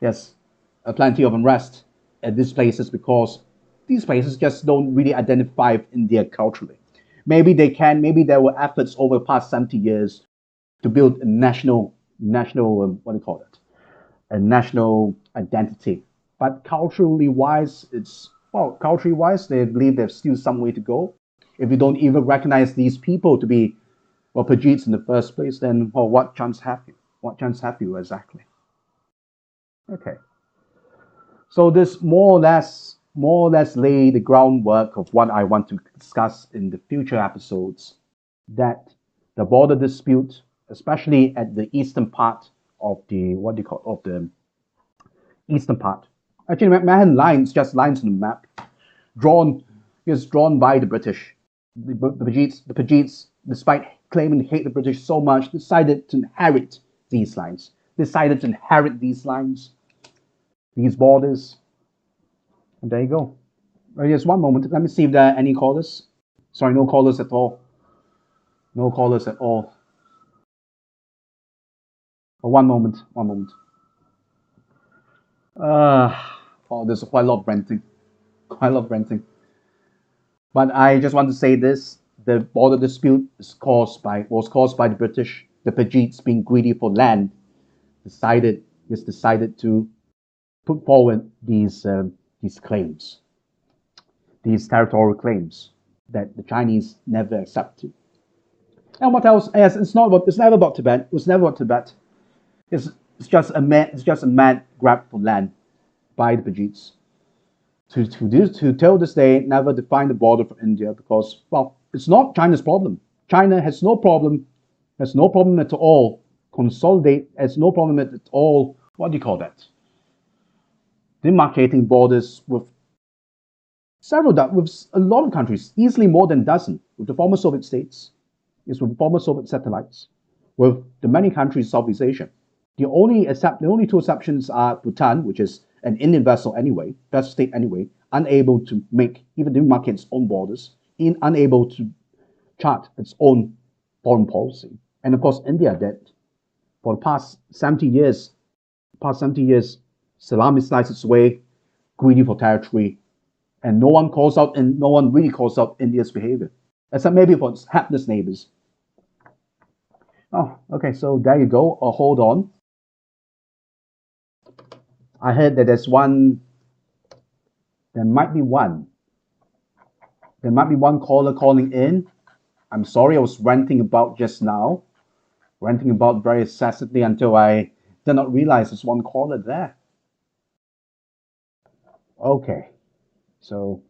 B: Yes, plenty of unrest at these places because these places just don't really identify with India culturally. Maybe they can. Maybe there were efforts over the past 70 years to build a national what do you call it? A national identity. But culturally wise, culturally wise, they believe there's still some way to go. If you don't even recognize these people to be Paedophile in the first place, then what chance have you? What chance have you exactly? Okay. So this more or less lay the groundwork of what I want to discuss in the future episodes. That the border dispute, especially at the eastern part of the eastern part. Actually, Manhattan lines, just lines on the map, drawn by the British. The Paedophile, despite claiming to hate the British so much, decided to inherit these lines. These borders. And there you go. Just one moment. Let me see if there are any callers. Sorry, no callers at all. No callers at all. One moment. There's quite a lot of ranting. But I just want to say this: the border dispute was caused by the British. The Paedophile, being greedy for land, decided to put forward these claims, these territorial claims that the Chinese never accepted. And what else? Yes, it's never about Tibet. It was never about Tibet. It's just a mad grab for land by the Paedophile. To till this day, never define the border for India because, it's not China's problem. China has no problem at all. Has no problem at all. What do you call that? Demarcating borders with a lot of countries, easily more than a dozen, with the former Soviet states, with former Soviet satellites, with the many countries of Southeast Asia. The only two exceptions are Bhutan, which is an Indian vessel state anyway, unable to even demarcate its own borders, unable to chart its own foreign policy. And of course, India did. For the past 70 years, salami sliced its way, greedy for territory, and no one really calls out India's behavior, except maybe for its hapless neighbors. Oh, okay, so there you go. Hold on. I heard that there might be one caller calling in. I'm sorry, I was ranting about very excessively until I did not realize there's one caller there. Okay, so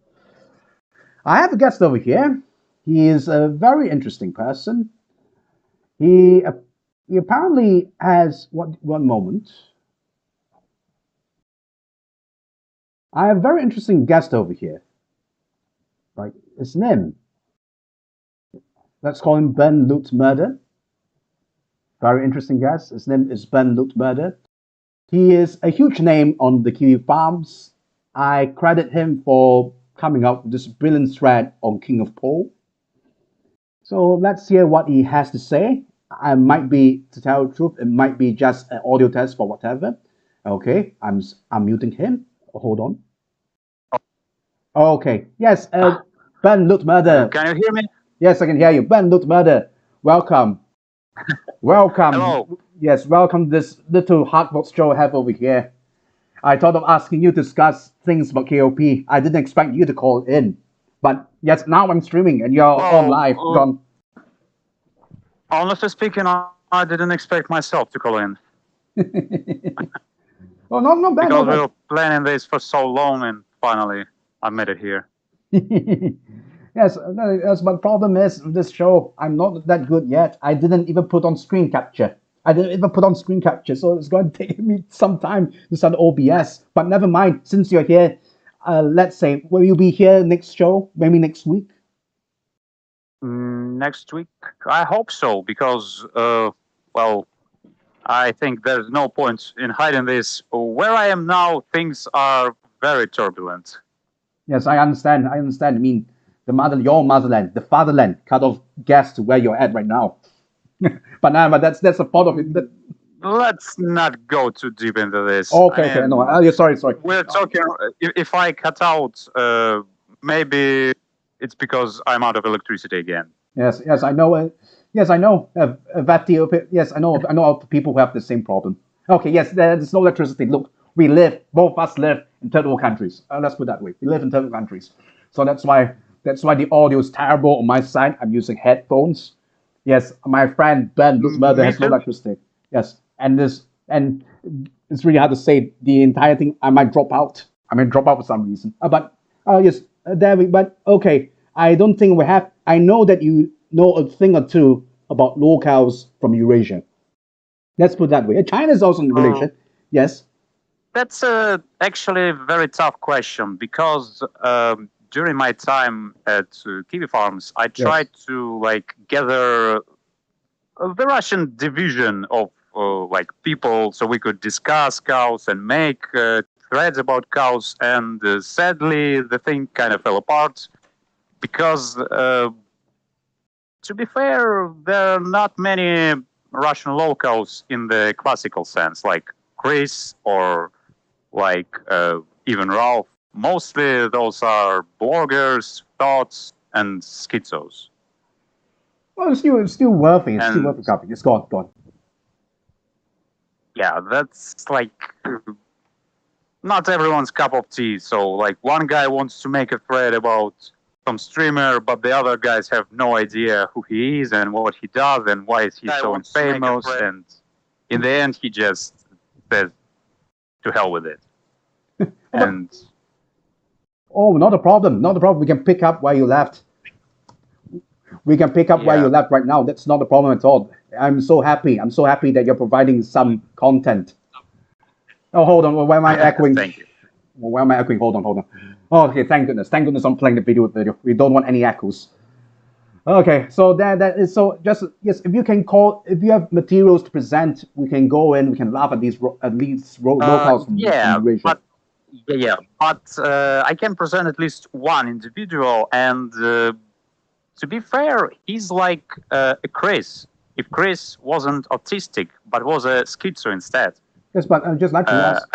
B: I have a guest over here. He is a very interesting person. He apparently has one moment. I have a very interesting guest over here. Right, his name. Let's call him Ben Loot Murder. Very interesting guest. His name is Ben Loot Murder. He is a huge name on the Kiwi farms. I credit him for coming up with this brilliant thread on King of Po. So let's hear what he has to say. I might be, to tell the truth, it might be just an audio test for whatever. Okay, I'm muting him. Hold on. Okay, yes, Ben Loot Murder.
C: Can you hear me?
B: Yes, I can hear you. Ben Loot Murder, welcome. Welcome.
C: Hello.
B: Yes, welcome to this little hugbox show I have over here. I thought of asking you to discuss things about KOP. I didn't expect you to call in. But yes, now I'm streaming and you're on live.
C: Honestly speaking, I didn't expect myself to call in.
B: Well, not bad.
C: Because we were planning this for so long and finally I made it here.
B: Yes, yes, but problem is with this show, I'm not that good yet. I didn't even put on screen capture. I didn't even put on screen capture, so it's going to take me some time to start OBS. But never mind, since you're here, let's say, will you be here next show? Maybe next week?
C: Next week, I hope so, because, well, I think there's no point in hiding this. Where I am now, things are very turbulent.
B: Yes, I understand. I understand. I mean, your motherland, the fatherland, kind of guess to where you're at right now. but that's a part of it.
C: Let's not go too deep into this.
B: Okay, okay, no, yeah, sorry.
C: We're talking. If I cut out, maybe it's because I'm out of electricity again.
B: Yes, yes, I know. Yes, I know. Yes, I know of people who have the same problem. Okay, yes, there's no electricity. Look, both of us live in third world countries. Let's put it that way. We live in third world countries, so that's why the audio is terrible on my side. I'm using headphones. Yes, my friend Ben Luke Murder has no electricity. Yes, and it's really hard to say the entire thing. I might drop out. I might drop out for some reason. Yes, David. But okay, I don't think we have. I know that you know a thing or two about locales from Eurasia. Let's put it that way. China is also in Eurasia. Yes.
C: That's actually a very tough question, because during my time at Kiwi Farms, I tried to gather the Russian division of people so we could discuss cows and make threads about cows. And sadly, the thing kind of fell apart because, to be fair, there are not many Russian locals in the classical sense, like Chris or even Ralph. Mostly those are bloggers, thoughts, and schizos.
B: Well, it's still worthy. It's still worth a copy. It's gone.
C: Yeah, that's not everyone's cup of tea. So, one guy wants to make a thread about some streamer, but the other guys have no idea who he is and what he does and why is he so famous. And in the end, he just says, "To hell with it." And
B: oh, not a problem. Not a problem. We can pick up where you left. We can pick up where you left right now. That's not a problem at all. I'm so happy. I'm so happy that you're providing some content. Oh, hold on. Why am I echoing?
C: Thank you.
B: Why am I echoing? Hold on. Oh, okay, thank goodness. Thank goodness I'm playing the video. We don't want any echoes. Okay, so that is so. Just yes, if you have materials to present, we can go in. We can laugh at these locals from Eurasia.
C: But I can present at least one individual, and to be fair, he's like a Chris. If Chris wasn't autistic but was a schizo instead.
B: Yes, but I'd just like to ask.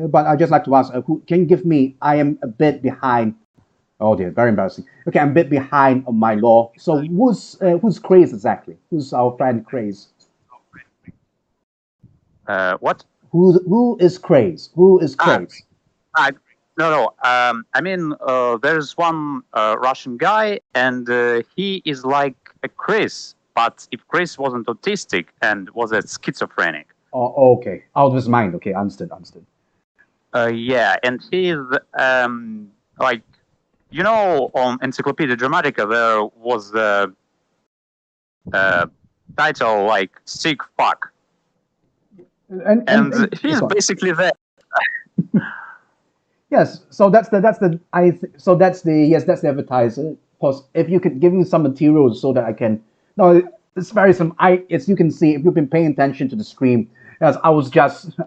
B: But I'd just like to ask. Who can you give me? I am a bit behind. Oh dear, very embarrassing. Okay, I'm a bit behind on my law. So who's Craze exactly? Who's our friend Craze?
C: What?
B: Who is Craze? Who is Craze?
C: No. There's one Russian guy, and he is like a Chris. But if Chris wasn't autistic and was a schizophrenic.
B: Oh, okay. Out of his mind. Okay, understood.
C: Yeah, and he's on Encyclopedia Dramatica there was the title "Sick Fuck," and he's basically that.
B: Yes, so that's the advertiser. Plus, if you could give me some materials so that I can. No, it's very simple. You can see if you've been paying attention to the stream. Yes, I was just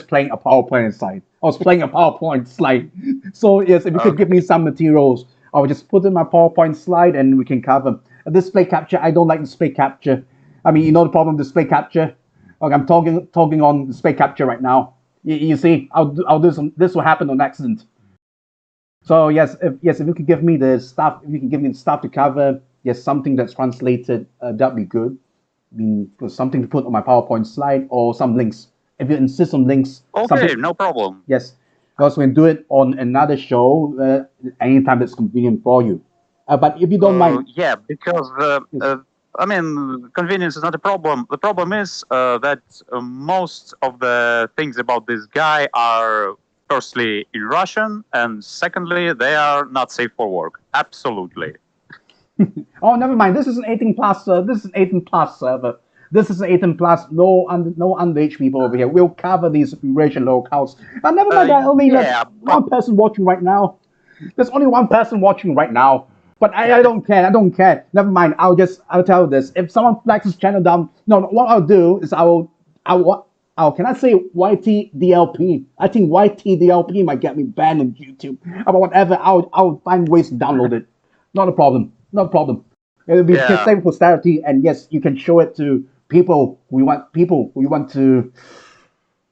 B: playing a PowerPoint slide. I was playing a PowerPoint slide. So yes, if you could give me some materials, I would just put in my PowerPoint slide and we can cover. Display capture, I don't like display capture. I mean, you know the problem with display capture. Okay, I'm talking on display capture right now. You see, I'll do some. This will happen on accident. So yes, if you could give me the stuff, if you can give me the stuff to cover, yes, something that's translated, that'd be good. I mean, something to put on my PowerPoint slide or some links. If you insist on links,
C: okay, no problem.
B: Yes, because we can do it on another show anytime that's convenient for you. But if you don't mind,
C: yeah, because convenience is not a problem. The problem is that most of the things about this guy are firstly in Russian, and secondly, they are not safe for work. Absolutely.
B: Oh, never mind. This is an 18 plus. This is an 18 plus server. This is an 18 plus. No underage people over here. We'll cover these racial locales. And never mind. I only
C: yeah,
B: one person watching right now. There's only one person watching right now. But I don't care. I don't care. Never mind. I'll tell you this. If someone flags this channel down, no. What I'll do is can I say YTDLP? I think YTDLP might get me banned on YouTube. But whatever. I'll find ways to download it. Not a problem. Not a problem. It'll be safe for posterity, and yes, you can show it to people who you want to.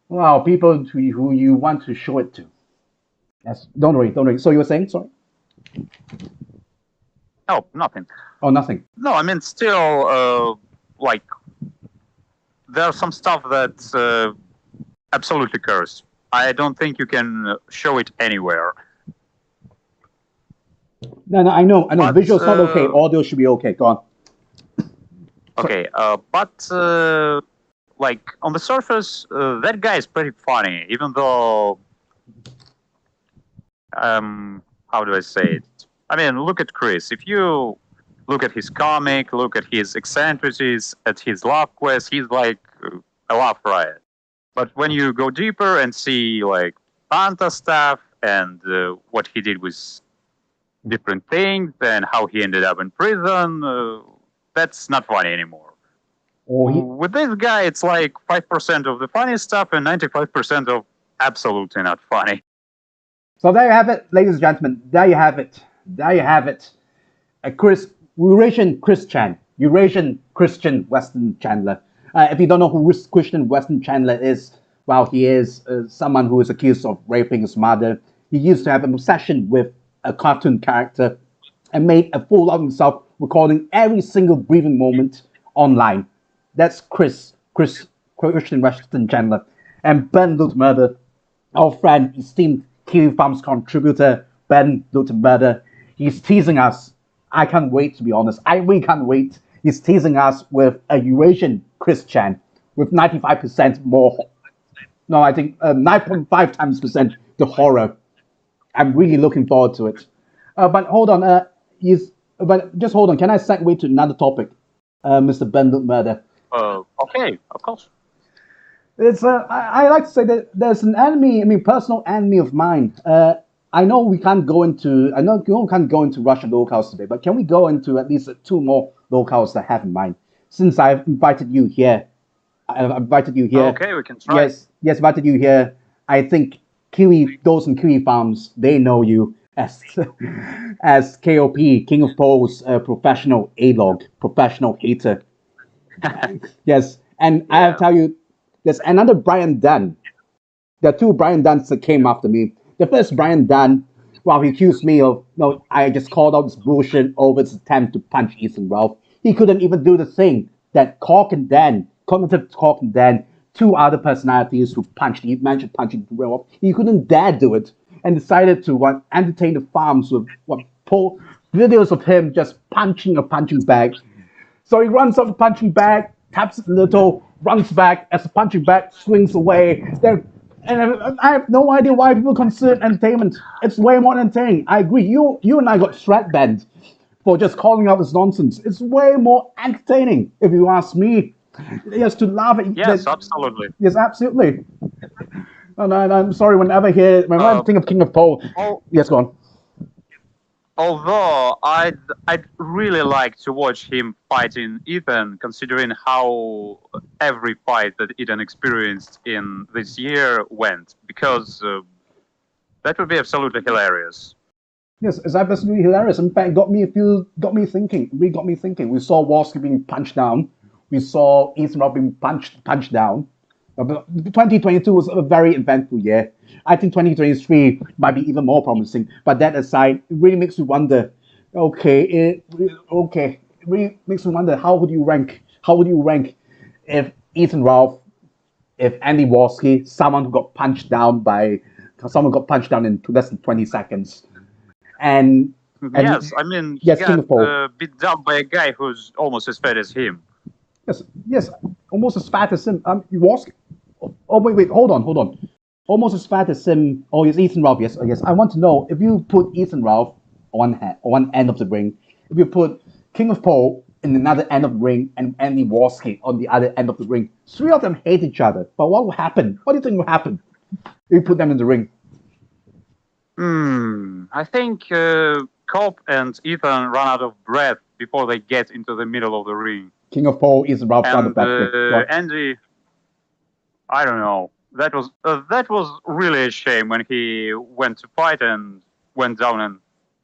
B: Well, people who you want to show it to. Yes. Don't worry. So you were saying? Sorry.
C: No, nothing.
B: Oh, nothing.
C: No, I mean, still, like, there's some stuff that's absolutely cursed. I don't think you can show it anywhere.
B: No, I know.
C: But,
B: Visual's not okay. Audio should be okay. Go on.
C: Okay, but like on the surface, that guy is pretty funny, even though, how do I say it? I mean, look at Chris. If you look at his comic, look at his eccentricities, at his love quest, he's like a laugh riot. But when you go deeper and see like Panta stuff and what he did with different things and how he ended up in prison, that's not funny anymore. With this guy, it's like 5% of the funny stuff and 95% of absolutely not funny.
B: So there you have it, ladies and gentlemen. There you have it. Eurasian Christian Western Chandler. If you don't know who Christian Western Chandler is, well, he is someone who is accused of raping his mother. He used to have an obsession with a cartoon character and made a fool of himself, recording every single breathing moment online. That's Christian Western Chandler. And Ben Lutmurder, our friend, esteemed Kiwi Farms contributor, Ben Lutmurder, he's teasing us. I can't wait, to be honest. I really can't wait. He's teasing us with a Eurasian Christian with 95% more. No, I think 9.5 times percent the horror. I'm really looking forward to it. But hold on, but just hold on. Can I segue to another topic, Mr. Ben Lutmurder?
C: Okay, of course.
B: It's I like to say that there's an enemy, personal enemy of mine. I know we can't go into Russian locales today, but can we go into at least 2 more locales that I have in mind? Since I've invited you here,
C: Okay, we can try.
B: Yes, invited you here. I think those in Kiwi Farms, they know you as as KOP, King of Poles, professional A-log, professional hater. Yes, and I have to tell you, there's another Brian Dunn. There are 2 Brian Dunns that came after me. The first Brian Dunn, well, he accused me of, I just called out this bullshit over his attempt to punch Ethan Ralph. He couldn't even do the thing that cognitive Cork and Dan, 2 other personalities who mentioned punching Ralph. He couldn't dare do it and decided to entertain the farms with videos of him just punching a punching bag. So he runs off the punching bag, taps it a little, runs back as the punching bag swings away. And I have no idea why people consider it entertainment. It's way more entertaining. I agree. You and I got shred banned for just calling out this nonsense. It's way more entertaining, if you ask me. Yes, to laugh at.
C: Yes, absolutely.
B: Yes, absolutely. And I'm sorry, whenever I think of King of Pole. Yes, go on.
C: Although I'd really like to watch him fighting Ethan, considering how every fight that Ethan experienced in this year went, because that would be absolutely hilarious.
B: Yes, it's absolutely hilarious. In fact, got me thinking. We saw Walski being punched down. We saw Ethan Robb being punched down. But 2022 was a very eventful year. I think 2023 might be even more promising. But that aside, it really makes me wonder. It really makes me wonder, how would you rank if Ethan Ralph, if Andy Walski, someone who got punched down in less than 20 seconds, and
C: yes, I mean, he got beat down by a guy who's almost as fat as him.
B: Yes, almost as fat as him. Walski. Oh wait, hold on. Almost as fat as him. Oh, it's Ethan Ralph. Yes. I want to know, if you put Ethan Ralph on one end of the ring, if you put King of Poa in another end of the ring and Andy Warski on the other end of the ring. Three of them hate each other. But what will happen? What do you think will happen if you put them in the ring?
C: I think Cobb and Ethan run out of breath before they get into the middle of the ring.
B: King of Poa is Ralph down the back.
C: Andy, I don't know. That was really a shame when he went to fight and went down in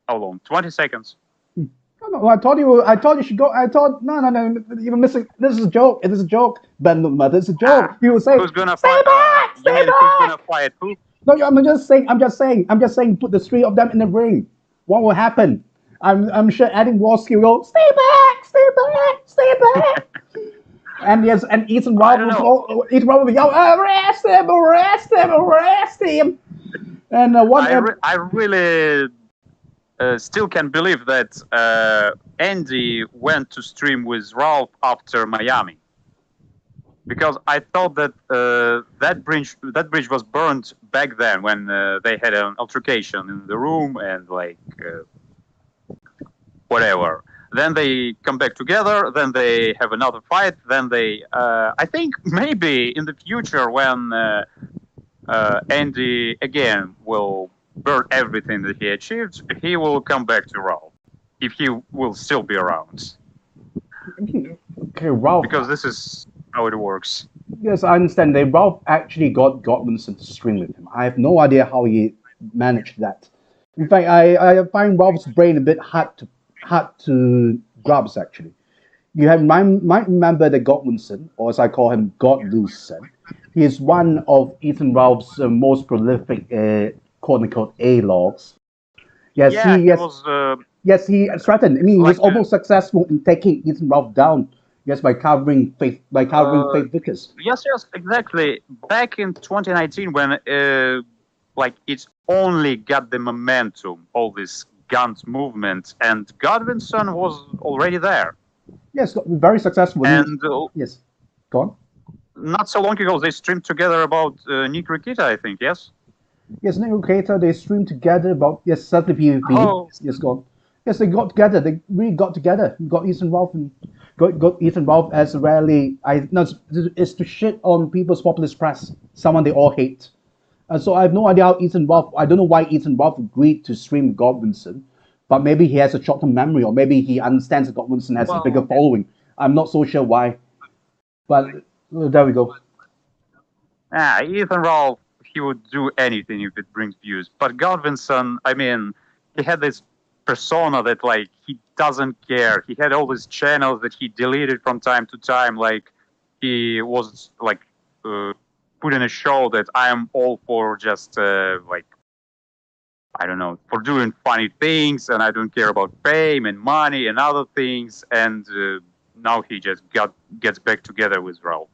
C: how long? 20 seconds.
B: No, I told you should go. No, you're missing. This is a joke. It is a joke. Ben, it's a joke. You will say,
C: who's gonna
B: stay
C: fight?
B: back, stay back.
C: Who's gonna fight who?
B: No, I'm just saying, put the three of them in the ring. What will happen? I'm sure Adam Warski will go, stay back. And yes, and Ethan Rob will yell, arrest him. And
C: I really still can't believe that Andy went to stream with Ralph after Miami, because I thought that that bridge was burned back then when they had an altercation in the room and whatever. Then they come back together. Then they have another fight. Then they, I think maybe in the future when Andy again will burn everything that he achieved, he will come back to Ralph if he will still be around.
B: Okay, Ralph.
C: Because this is how it works.
B: Yes, I understand. Ralph actually got Godwinson to stream with him. I have no idea how he managed that. In fact, I find Ralph's brain a bit hard to grasp, actually. You might remember that Godwinson, or as I call him, Godwinson, he is one of Ethan Ralph's most prolific, quote-unquote, A-logs. Yes,
C: yeah,
B: he threatened. I mean, he was almost successful in taking Ethan Ralph down. Yes, by covering Faith Vickers.
C: Yes, exactly. Back in 2019, when it only got the momentum, all this Gunt movement, and Godwinson was already there.
B: Yes, very successful.
C: And
B: yes, go on.
C: Not so long ago, they streamed together about Nick Rikita, I think. Yes.
B: Yes, Nick Rikita. They streamed together about certainly PvP.
C: Oh.
B: Yes, go on. Yes, they got together. They really got together. Got Ethan Ralph and got Ethan Ralph as a rally. It's to shit on people's populist press. Someone they all hate. So I have no idea how Ethan Ralph. I don't know why Ethan Ralph agreed to stream Godwinson, but maybe he has a short-term memory, or maybe he understands that Godwinson has a bigger following. I'm not so sure why, but there we go.
C: Ethan Ralph, he would do anything if it brings views. But Godwinson, I mean, he had this persona that he doesn't care. He had all these channels that he deleted from time to time. He was put in a show that I am all for just I don't know, for doing funny things, and I don't care about fame and money and other things. And now he just gets back together with Ralph.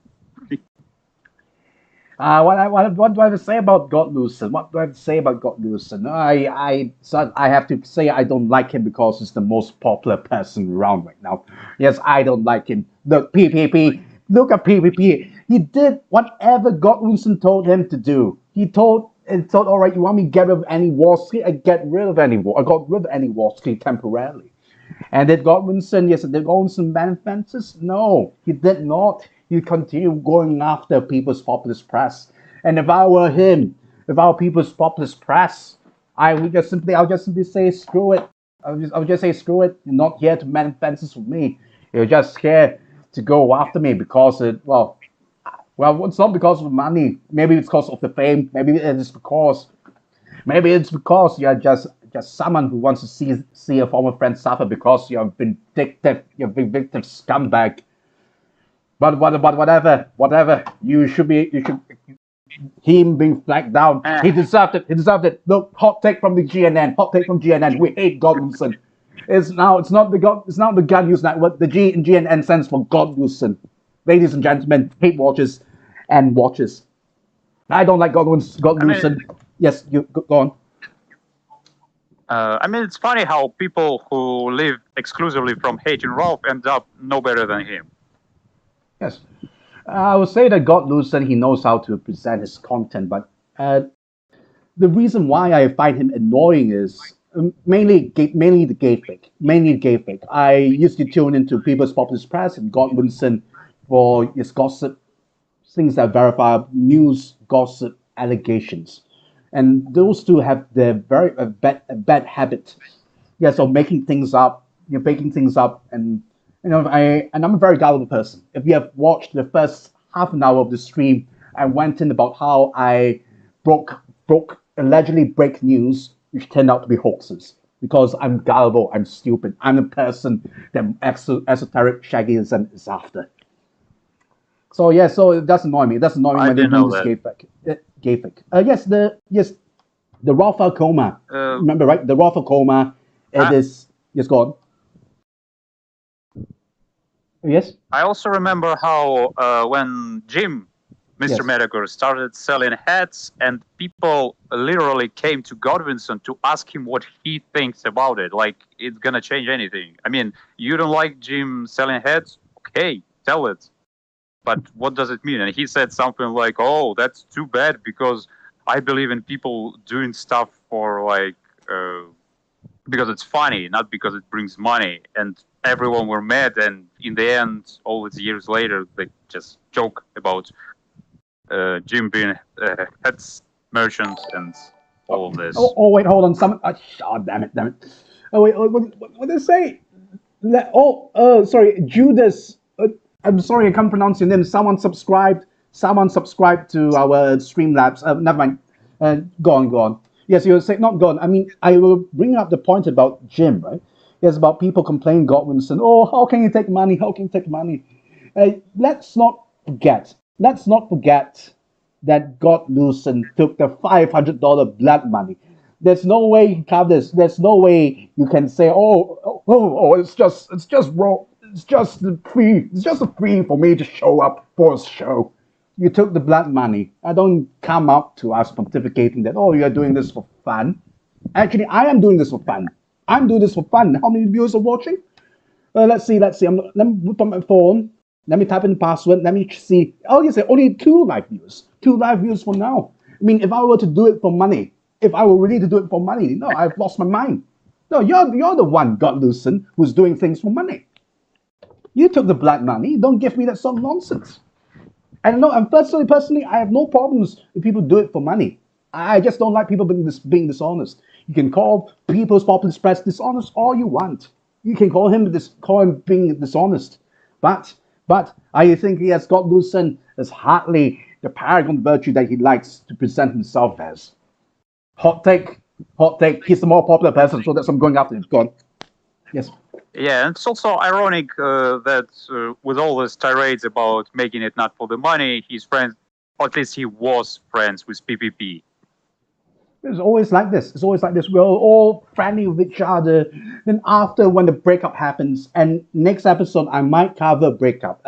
B: What do I have to say about Godwinson? What do I have to say about Godwinson? I have to say I don't like him because he's the most popular person around right now. Yes, I don't like him. Look, PvP. Look at PvP. He did whatever Godwinson told him to do. He thought, all right, you want me to get rid of any Warski? I got rid of any Warski temporarily. And did Godwinson, did Godwinson ban fences? No, he did not. He continued going after people's populist press. And if I were him, if I were people's populist press, I'll just simply say screw it. I'll just say screw it. You're not here to man fences with me. You're just here to go after me because it's not because of money. Maybe it's because of the fame. Maybe it's because you're just someone who wants to see a former friend suffer because you're a vindictive scumbag. But whatever. Him being flagged down. He deserved it. Look, hot take from the GNN. We hate Godwinson. It's not the Gun News Network. The GNN stands for Godwinson. Ladies and gentlemen, hate watchers and watchers. I don't like Godwinson. Yes, you go on.
C: It's funny how people who live exclusively from hating Ralph end up no better than him.
B: Yes. I would say that Godwinson, he knows how to present his content, but the reason why I find him annoying is Mainly the gay fake. I used to tune into People's Populist Press and Godwinson for his gossip, things that verify news, gossip, allegations, and those two have the very bad habit, yes, of making things up, making things up, and I'm a very gullible person. If you have watched the first half an hour of the stream, I went in about how I allegedly break news, which turned out to be hoaxes. Because I'm gullible, I'm stupid, I'm the person that esoteric Shaggyism is after. So yeah, so it does annoy me. It does annoy me when they do this gay fake. Yes, the Ralphacoma. Remember, right? The Ralphacoma. It is. Yes, go on. Yes.
C: I also remember how when Mr. Medagor started selling hats, and people literally came to Godwinson to ask him what he thinks about it. Like, it's gonna change anything. I mean, you don't like Jim selling hats? Okay, tell it. But what does it mean? And he said something like, "Oh, that's too bad because I believe in people doing stuff for like because it's funny, not because it brings money." And everyone were mad, and in the end, all these years later, they just joke about Jim being hats merchant and all of this.
B: Oh wait, hold on. Damn it. Oh wait, what did they say? Sorry, Judas. I'm sorry, I can't pronounce your name. Someone subscribed to our Streamlabs. Never mind. Go on. Yes, you were saying, not gone. I mean, I will bring up the point about Jim, right? Yes, about people complaining Godwinson. Oh, how can you take money? How can you take money? Let's not forget that Godwinson took the $500 blood money. There's no way you can cover this. There's no way you can say, it's just raw. It's just a free for me to show up for a show. You took the blood money. I don't come up to us pontificating that, you are doing this for fun. Actually, I am doing this for fun. I'm doing this for fun. How many viewers are watching? Let's see. Let me put on my phone. Let me type in the password. Let me see. Oh, yes, only 2 live views. 2 live views for now. I mean, if I were to do it for money, if I were really to do it for money, no, I've lost my mind. No, you're the one, Godwinson, who's doing things for money. You took the blood money. Don't give me that sort of nonsense. And no, and personally, I have no problems if people do it for money. I just don't like people being dishonest. You can call People's Populist Press dishonest all you want. You can call him being dishonest. But I think Godwinson is hardly the paragon virtue that he likes to present himself as. Hot take. He's the more popular person, so that's what I'm going after. Go on. Yes.
C: Yeah, and it's also ironic that with all these tirades about making it not for the money, he's friends, or at least he was friends with PPP.
B: It's always like this. We're all friendly with each other. Then after, when the breakup happens, and next episode, I might cover a breakup.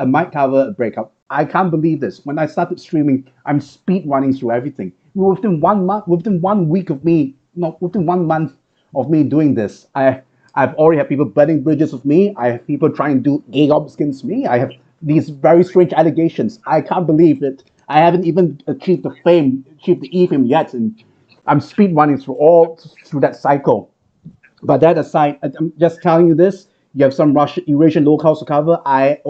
B: I can't believe this. When I started streaming, I'm speed running through everything. Within 1 month, within 1 week of me, within 1 month of me doing this, I've already had people burning bridges with me. I have people trying to do gay ops against me. I have these very strange allegations. I can't believe it. I haven't even achieved the e-fame yet, and I'm speed running through that cycle. But that aside, I'm just telling you this. You have some Eurasian locals to cover. I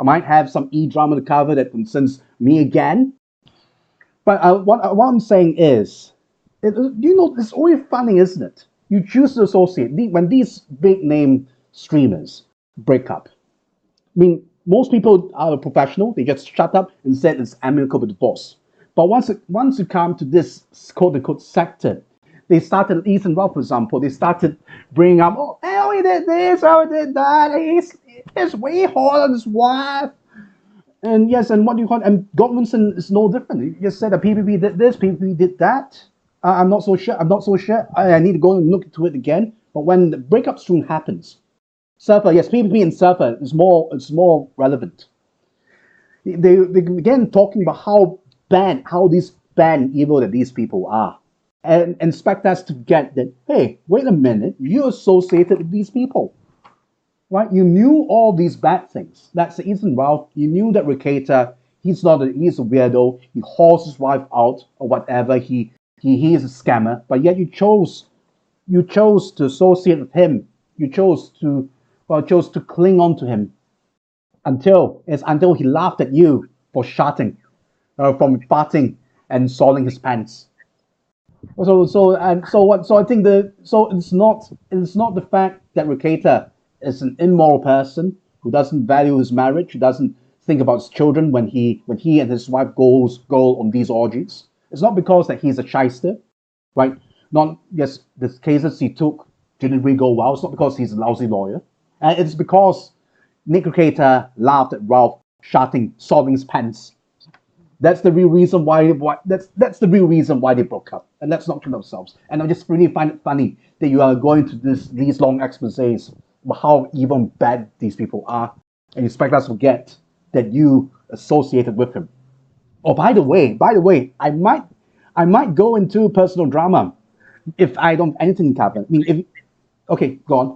B: might have some e-drama to cover that concerns me again. But what I'm saying is, it's always funny, isn't it? You choose to associate when these big name streamers break up. I mean, most people are professional. They just shut up and said it's amicable divorce. But once you come to this quote-unquote sector, they started, Ethan Ralph, for example, they started bringing up, he did this, he did that, he's way hard on his wife. And yes, and and Godwinson is no different. He just said that PPP did this, PPP did that. I'm not so sure. I need to go and look into it again. But when the breakup stream happens, Seethe, yes, PPP and Seethe is more relevant. They began talking about how these bad and evil that these people are, and expect us to get that. Hey, wait a minute, you're associated with these people, right? You knew all these bad things. That's Ethan Ralph. You knew that Ricata, he's not he's a weirdo. He whores his wife out or whatever. He is a scammer. But yet you chose to associate with him. You chose to cling on to him until he laughed at you for farting and soiling his pants. So I think it's not the fact that Ricata is an immoral person who doesn't value his marriage, who doesn't think about his children when he and his wife go on these orgies. It's not because that he's a shyster, right? Not yes, the cases he took didn't really go well. It's not because he's a lousy lawyer, and it's because Nick Ricata laughed at Ralph soiling his pants. That's the real reason why that's the real reason why they broke up. And let's not kid ourselves. And I just really find it funny that you are going to these long exposés about how evil and bad these people are, and you expect us to forget that you associated with him. Oh, by the way, I might go into personal drama if I don't have anything to cover. I mean, okay, go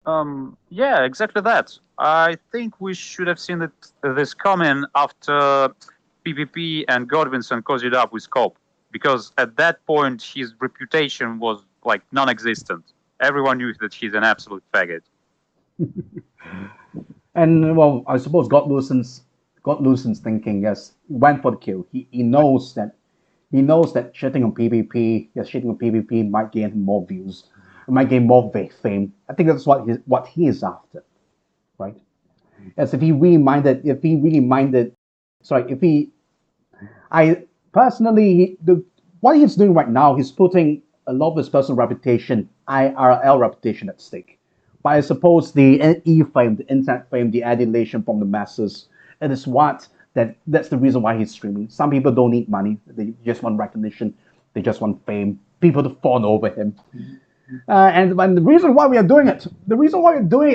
B: on.
C: Yeah, exactly that. I think we should have seen this coming after PPP and Godwinson cozied up with Cope, because at that point his reputation was like non-existent. Everyone knew that he's an absolute faggot.
B: And well, I suppose Godwinson thinking, yes, he went for the kill. He knows that shitting on PvP might gain him more views, it might gain more fame. I think that's what he is after, right? As if he really minded, what he's doing right now, he's putting a lot of his personal reputation, IRL reputation at stake. But I suppose the fame, the internet fame, the adulation from the masses, that's the reason why he's streaming. Some people don't need money; they just want recognition, they just want fame, people to fawn over him. And the reason why we are doing it,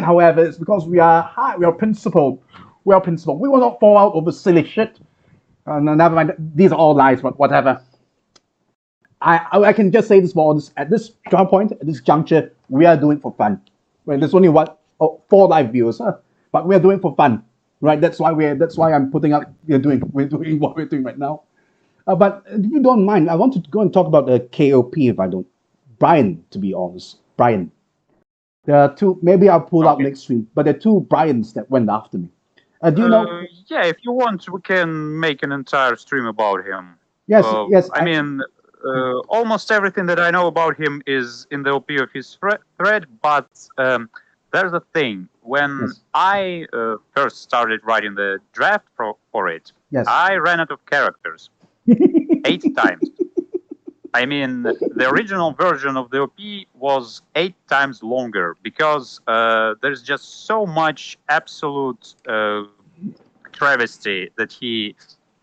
B: however, is because we are principled. We will not fall out over silly shit. No, never mind. These are all lies, but whatever. I can just say this at this point, at this juncture, we are doing it for fun. Right? There's only 4 live viewers, but we are doing it for fun, right? That's why I'm putting up. We're doing what we're doing right now. But if you don't mind, I want to go and talk about the KOP if I don't. Brian, to be honest, Brian. There are 2. Maybe I'll pull out next stream, but there are 2 Brians that went after me. Do you know?
C: Yeah, if you want, we can make an entire stream about him.
B: Yes.
C: I mean, almost everything that I know about him is in the OP of his thread, but there's a thing. When I first started writing the draft for it, I ran out of characters 8 times. I mean, the original version of the OP was 8 times longer because there's just so much absolute travesty that he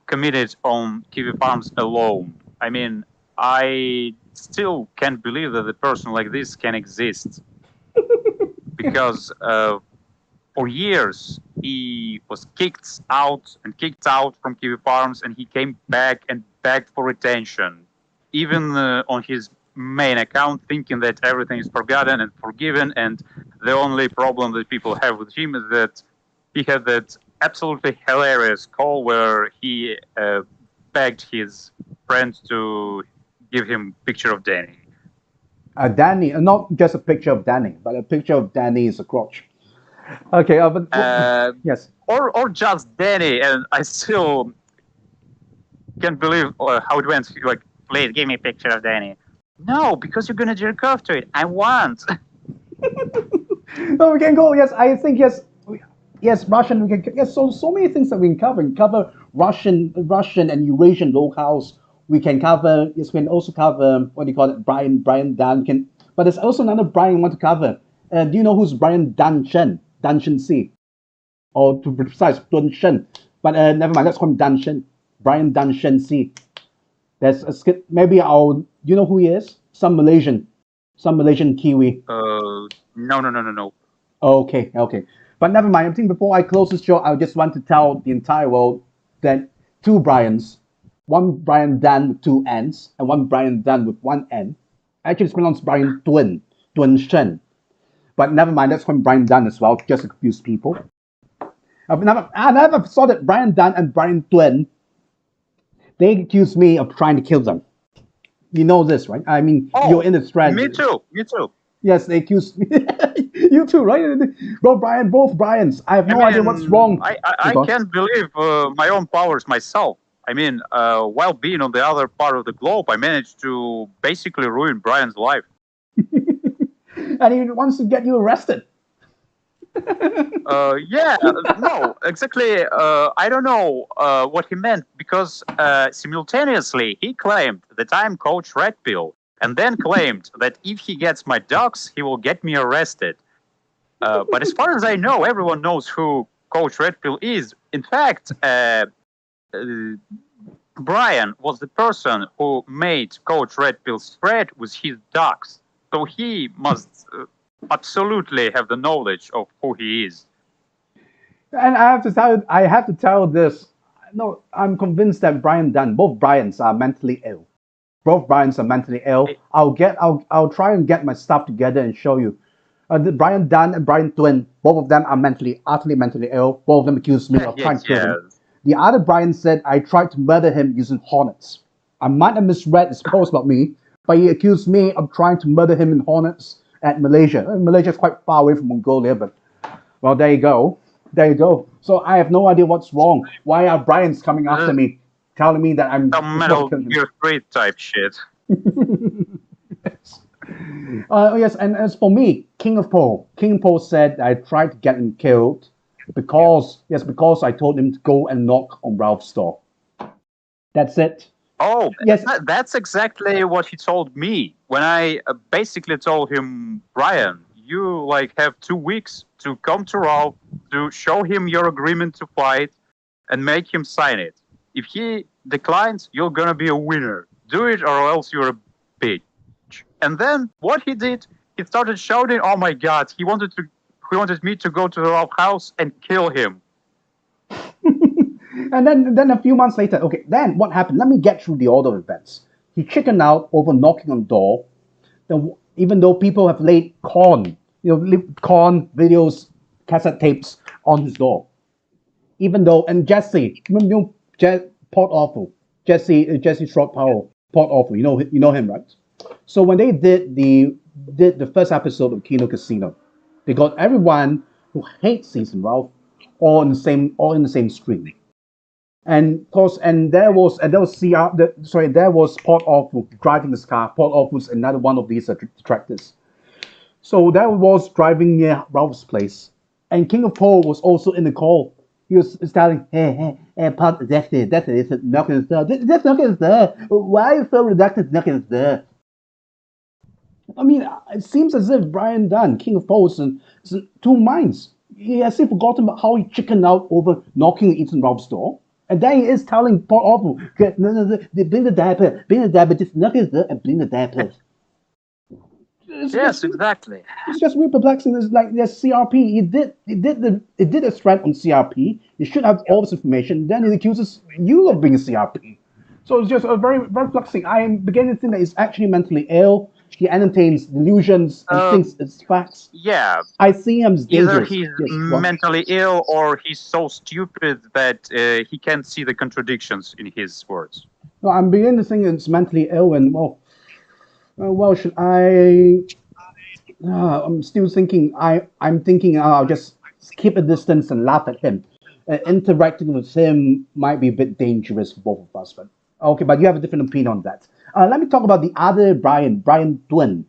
C: committed on Kiwi Farms alone. I mean, I still can't believe that a person like this can exist. Because for years he was kicked out from Kiwi Farms, and he came back and begged for attention. Even on his main account, thinking that everything is forgotten and forgiven, and the only problem that people have with him is that he had that absolutely hilarious call where he begged his friend to give him a picture of Danny.
B: Danny, not just a picture of Danny, but a picture of Danny is a crotch. Okay, but yes.
C: Or just Danny, and I still can't believe how it went. Like, please give me a picture of Danny. No, because you're gonna jerk off to it. I want.
B: No, we can go. Yes, I think yes, Russian. We can so many things that we can cover. We can cover Russian and Eurasian locales. We can cover. Yes, we can also cover what do you call it? Brian Dan. But there's also another Brian we want to cover. Do you know who's Brian Dan Shen? Dan Shen C, or to be precise, Dun Shen. But never mind. Let's call him Dan Shen. Brian Dan Shen C. There's a skit. Maybe do you know who he is? Some Malaysian Kiwi.
C: No.
B: Okay. But never mind. I think before I close this show, I just want to tell the entire world that 2 Brians, one Brian Dan with 2 N's, and one Brian Dan with 1 N. Actually, it's pronounced Brian Dun Shen. But never mind. Let's call him Brian Dan as well, just to confuse people. I never saw that Brian Dunn and Brian Twin. They accused me of trying to kill them. You know this, right? I mean, you're in the thread.
C: Me too. Me too.
B: Yes, they accused me. You too, right? Both Brians. I have no idea what's wrong.
C: I can't believe my own powers myself. I mean, while being on the other part of the globe, I managed to basically ruin Brian's life.
B: And he wants to get you arrested.
C: Yeah, no, exactly. I don't know what he meant because simultaneously he claimed that I'm Coach Red Pill, and then claimed that if he gets my dogs, he will get me arrested. But as far as I know, everyone knows who Coach Red Pill is. In fact, Brian was the person who made Coach Red Pill's thread with his dogs. So he must absolutely have the knowledge of who he is.
B: And I have to tell this. No, I'm convinced that Brian Dunn, both Brians are mentally ill. Both Brians are mentally ill. I'll try and get my stuff together and show you. Brian Dunn and Brian Twin, both of them are utterly mentally ill. Both of them accused me of trying to kill him. The other Brian said I tried to murder him using hornets. I might have misread his post about me, but he accused me of trying to murder him in hornets at Malaysia. Malaysia is quite far away from Mongolia, but well, there you go. There you go. So I have no idea what's wrong. Why are Brian's coming after me, telling me that I'm
C: some Metal Gear 3 type shit.
B: Yes. Yes, and as for me, King of Poe said I tried to get him killed because I told him to go and knock on Ralph's door. That's it.
C: Oh, yes, that's exactly what he told me when I basically told him, Brian, you have 2 weeks to come to Ralph to show him your agreement to fight and make him sign it. If he declines, you're gonna be a winner. Do it or else you're a bitch. And then what he did, he started shouting, oh my god, he wanted me to go to the Ralph house and kill him.
B: And then a few months later, okay, then what happened? Let me get through the order of events. He chickened out over knocking on the door. Even though people have laid corn videos, cassette tapes on his door. Even though, and Jesse, Pot Awful, Jesse Short Power, Pot Awful, you know him, right? So when they did the first episode of Kino Casino, they got everyone who hates Seethe and Ralph all in the same stream. And of course, there was Pot Awful driving this car. Pot Awful's another one of these detractors. So that was driving near Ralph's place, and King of Poe was also in the call. He was telling, hey, Pot, that's it, knocking the door. That's knocking the door. Why are you so reluctant knocking the door? I mean, it seems as if Brian Dunn, King of Poe, is in two minds. He has forgotten about how he chickened out over knocking and eating Ralph's door. And then he is telling Pot Awful, no, bring the diaper, just knock his door and bring the diaper.
C: Yes, exactly.
B: It's just really perplexing. It's like there's CRP. He did a threat on CRP. He should have all this information. Then he accuses you of being a CRP. So it's just a very, very perplexing. I am beginning to think that he's actually mentally ill. He entertains delusions and thinks it's facts.
C: Yeah.
B: I see him as dangerous.
C: Either he's mentally ill or he's so stupid that he can't see the contradictions in his words.
B: No, I'm beginning to think it's mentally ill, and well, should I? I'm still thinking. I'm thinking I'll just keep a distance and laugh at him. Interacting with him might be a bit dangerous for both of us. But okay, but you have a different opinion on that. Let me talk about the other Brian Twin.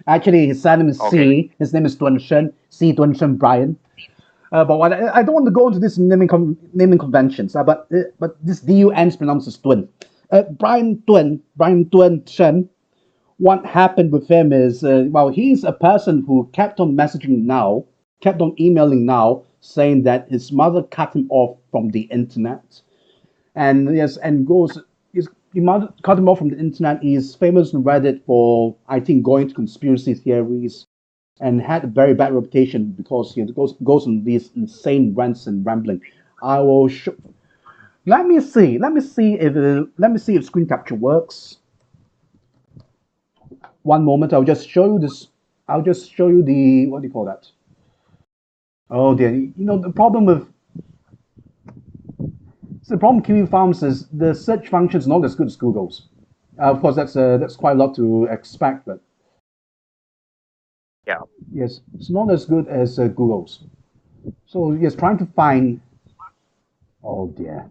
B: Actually, his surname is C. His name is Twin C. Twin Brian. But I don't want to go into this naming conventions. But this DUN is pronounced as Twin. Brian Twin Shen. What happened with him is, he's a person who kept on emailing now, saying that his mother cut him off from the internet. And yes, his mother cut him off from the internet. He's famous on Reddit for, I think, going to conspiracy theories, and had a very bad reputation because he goes on these insane rants and rambling. I will show. Let me see if screen capture works. One moment, I'll just show you this. I'll just show you the, what do you call that? Oh dear, the problem with So the problem with Kiwi Farms is the search function is not as good as Google's. Of course, that's quite a lot to expect, but
C: Yeah.
B: yes, it's not as good as Google's. So yes, trying to find. Oh dear.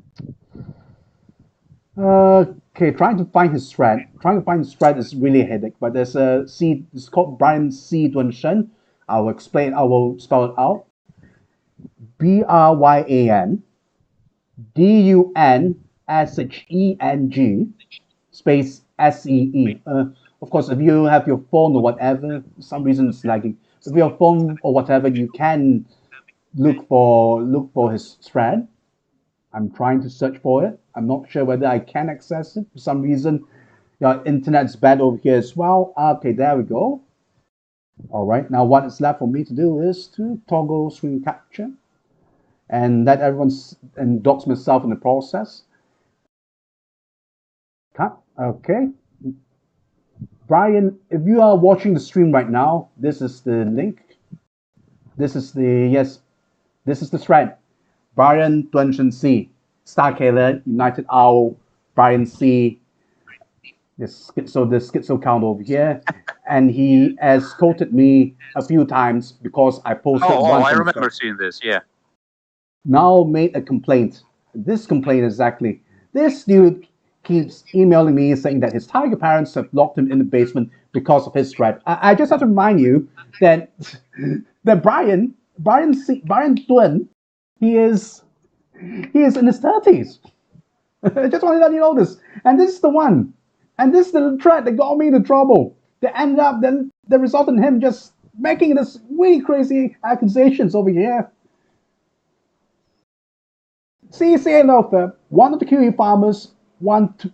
B: Okay, trying to find his thread. Trying to find his thread is really a headache. But there's a C. It's called Brian C. Dunson. I will explain. I will spell it out. BRYANDUNSHENG space SEE. Of course, if you have your phone or whatever, for some reason it's lagging. If your phone or whatever, you can look for his thread. I'm trying to search for it. I'm not sure whether I can access it. For some reason, your internet's bad over here as well. Okay, there we go. All right, now what is left for me to do is to toggle screen capture and let everyone and dox myself in the process. Cut. Okay. Brian, if you are watching the stream right now, this is the link. This is the thread. Brian Dungeon C, Starkiller, United Owl, Brian C, the schizo count over here, and he has quoted me a few times because I posted
C: I remember seeing this, yeah.
B: Now made a complaint. This complaint exactly. This dude keeps emailing me saying that his tiger parents have locked him in the basement because of his threat. I just have to remind you that Brian Duen, he is in his 30s. I just want to let you know this. And this is the one. And this is the threat that got me into trouble. That ended up, then the result in him just making this really crazy accusations over here. Seethe Loafer, one of the Kiwi farmers, want to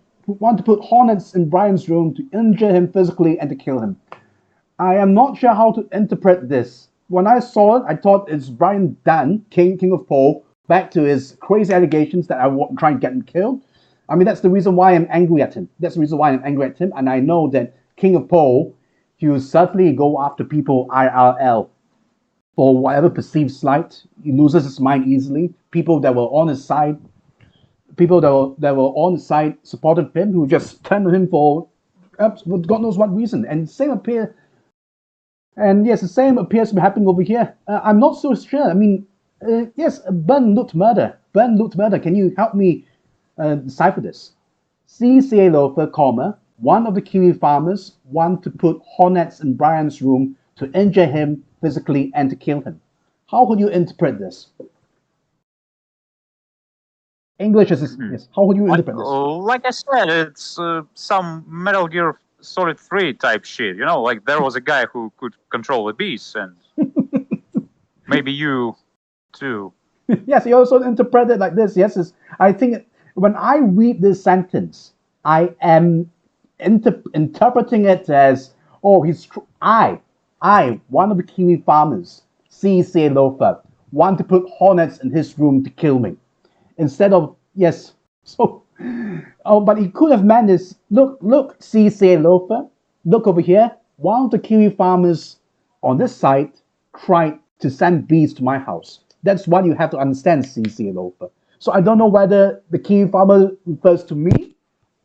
B: put hornets in Brian's room to injure him physically and to kill him. I am not sure how to interpret this. When I saw it, I thought it's Brian Dan, King of Poa, back to his crazy allegations that I was trying to get him killed. I mean, that's the reason why I'm angry at him. And I know that King of Poa, he will certainly go after people IRL for whatever perceived slight. He loses his mind easily. People that were on his side, supported him, who just turned on him for God knows what reason. And the same appears to be happening over here. I'm not so sure. I mean, yes, burn loot murder. Can you help me decipher this? Seethe Loafer, one of the Kiwi farmers, want to put hornets in Brian's room to injure him physically and to kill him. How would you interpret this? English is yes. How would you interpret this?
C: Like I said, it's some Metal Gear Solid 3 type shit. You know, like there was a guy who could control the beast, and maybe you too.
B: Yes, he also interpreted like this. Yes, I think when I read this sentence, I am interpreting it as, oh, I, one of the Kiwi farmers, Seethe Loafer, want to put hornets in his room to kill me. Instead of, yes, so, but he could have meant this, look, Seethe Loafer, look over here, one of the Kiwi farmers on this site tried to send bees to my house. That's what you have to understand, Seethe Loafer. So I don't know whether the Kiwi farmer refers to me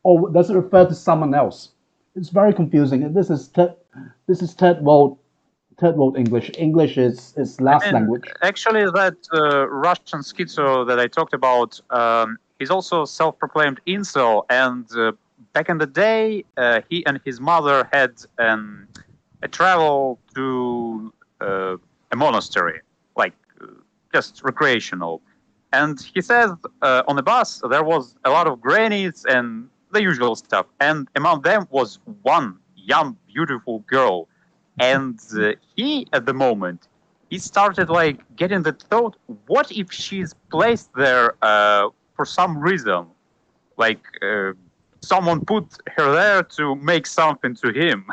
B: or does it refer to someone else. It's very confusing. This is third world English. English is last language.
C: Actually, that Russian schizo that I talked about, he's also self-proclaimed incel, and back in the day, he and his mother had a travel to a monastery, like just recreational. And he says on the bus there was a lot of grannies and the usual stuff, and among them was one young, beautiful girl. And he, at the moment, he started like getting the thought, what if she's placed there for some reason? Like someone put her there to make something to him.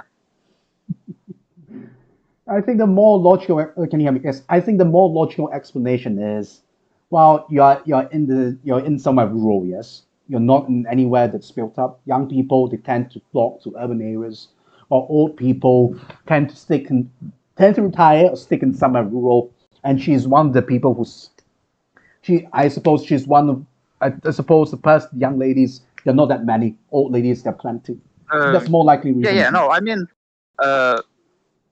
B: I think the more logical, can you hear me? Yes, I think the more logical explanation is, well, you're in somewhere rural, yes. You're not in anywhere that's built up. Young people, they tend to flock to urban areas, or old people tend to retire or stick in somewhere rural. And she's one of the people I suppose she's one of I suppose the young ladies, there are not that many. Old ladies, there are plenty. That's more likely reason.
C: Yeah. No, I mean,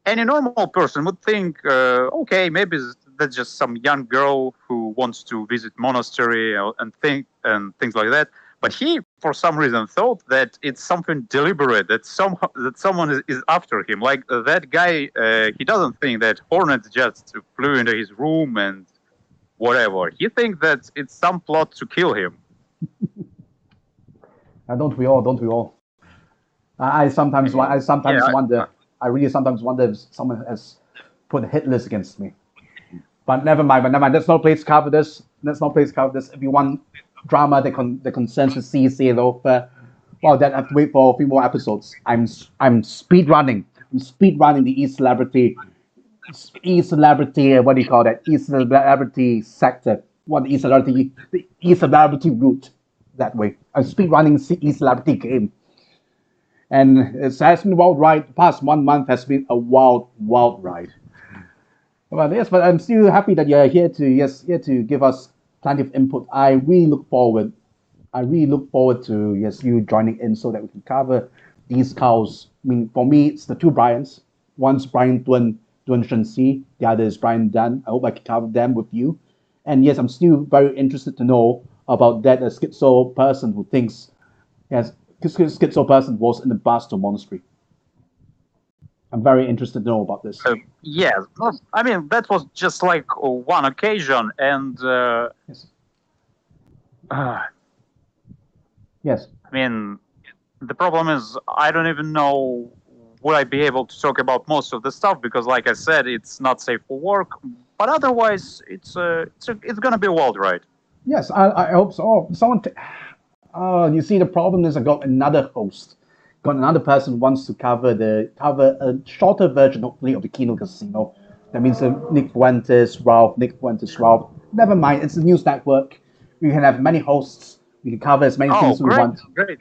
C: any normal person would think, okay, maybe that's just some young girl who wants to visit monastery and things like that. But he, for some reason, thought that it's something deliberate, that someone is after him. Like that guy, he doesn't think that hornets just flew into his room and whatever. He thinks that it's some plot to kill him.
B: Don't we all? Don't we all? I sometimes wonder. I really sometimes wonder if someone has put a hit list against me. But never mind. There's no place to cover this. If you want drama that concerns the Seethe though, well, then I have to wait for a few more episodes. I'm speed running. The e-celebrity. What do you call that? E-celebrity sector. What the e-celebrity route that way. I'm speed running e-celebrity game. And it has been a wild ride. The past 1 month has been a wild ride. Well, yes, but I'm still happy that you're here to give us plenty of input. I really look forward to you joining in so that we can cover these cows. I mean, for me, it's the two Brians. One's Brian Shen, the other is Brian Dunn. I hope I can cover them with you. And yes, I'm still very interested to know about that schizo person who thinks, yes, schizo person was in the Poa.st monastery. I'm very interested to know about this.
C: Yes, I mean, that was just like one occasion, and
B: yes. Yes.
C: I mean, the problem is I don't even know will I be able to talk about most of the stuff because, like I said, it's not safe for work. But otherwise, it's gonna be a wild ride.
B: Yes, I hope so. You see, the problem is I got another host. Got another person who wants to cover a shorter version, hopefully, of the Kino Casino. That means Nick Fuentes, Ralph. Never mind, it's a news network. We can have many hosts. We can cover as many things we want.
C: Great.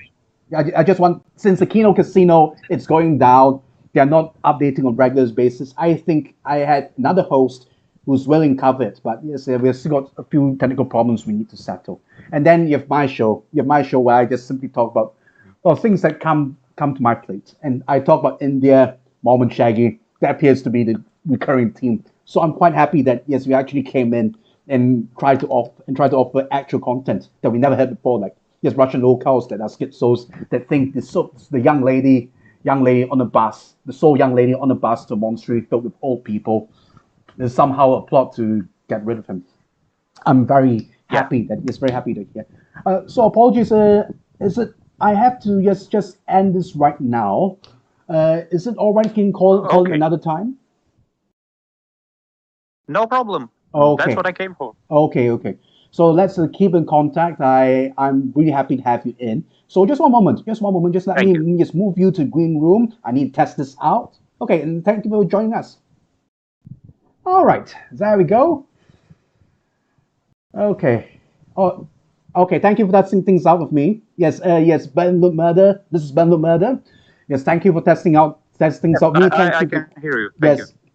B: I just want, since the Kino Casino, it's going down, they're not updating on regular basis. I think I had another host who's willing to cover it, but yes, we've still got a few technical problems we need to settle. And then you have my show. Where I just simply talk about things that come to my plate. And I talk about India, Mormon, Shaggy. That appears to be the recurring theme. So I'm quite happy that, yes, we actually came in and tried to offer actual content that we never had before, like, yes, Russian locals that are schizos that think the young lady on the bus, the sole young lady on the bus to a monastery filled with old people, there's somehow a plot to get rid of him. I'm very happy to hear. So apologies, I have to just end this right now. Is it all right? Can you call it another time?
C: No problem.
B: Okay.
C: That's what I came for.
B: Okay. So let's keep in contact. I'm really happy to have you in. So just one moment. Just let me just move you to green room. I need to test this out. Okay, and thank you for joining us. All right, there we go. Okay. Oh, okay. Thank you for testing things out with me. Yes. Ben Look Murder. This is Ben Look Murder. Yes. Thank you for testing things out with me.
C: I can hear you.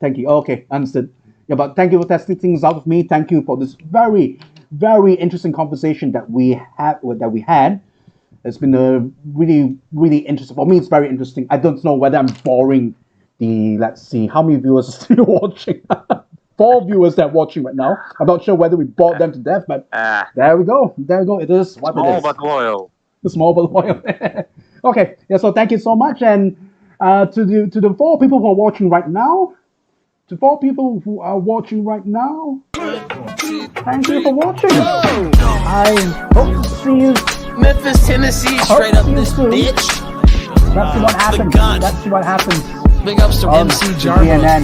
B: Thank you. Okay, understood. Yeah, but thank you for testing things out with me. Thank you for this very, very interesting conversation that we had. It's been a really, really interesting. For me, it's very interesting. I don't know whether I'm boring let's see, how many viewers are still watching? 4 viewers that are watching right now. I'm not sure whether we bored them to death, but there we go. It is what it is.
C: Small but loyal.
B: Small but loyal. Okay, yeah, so thank you so much. And to the 4 people who are watching right now, thank you for watching. I hope to see you.
A: Memphis, Tennessee, straight up this bitch.
B: That's what happens. That's what happens.
A: Big ups to MC Jarbo.
B: GNN.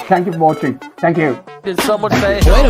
B: Thank you for watching. Thank you.
A: Did someone say, wait a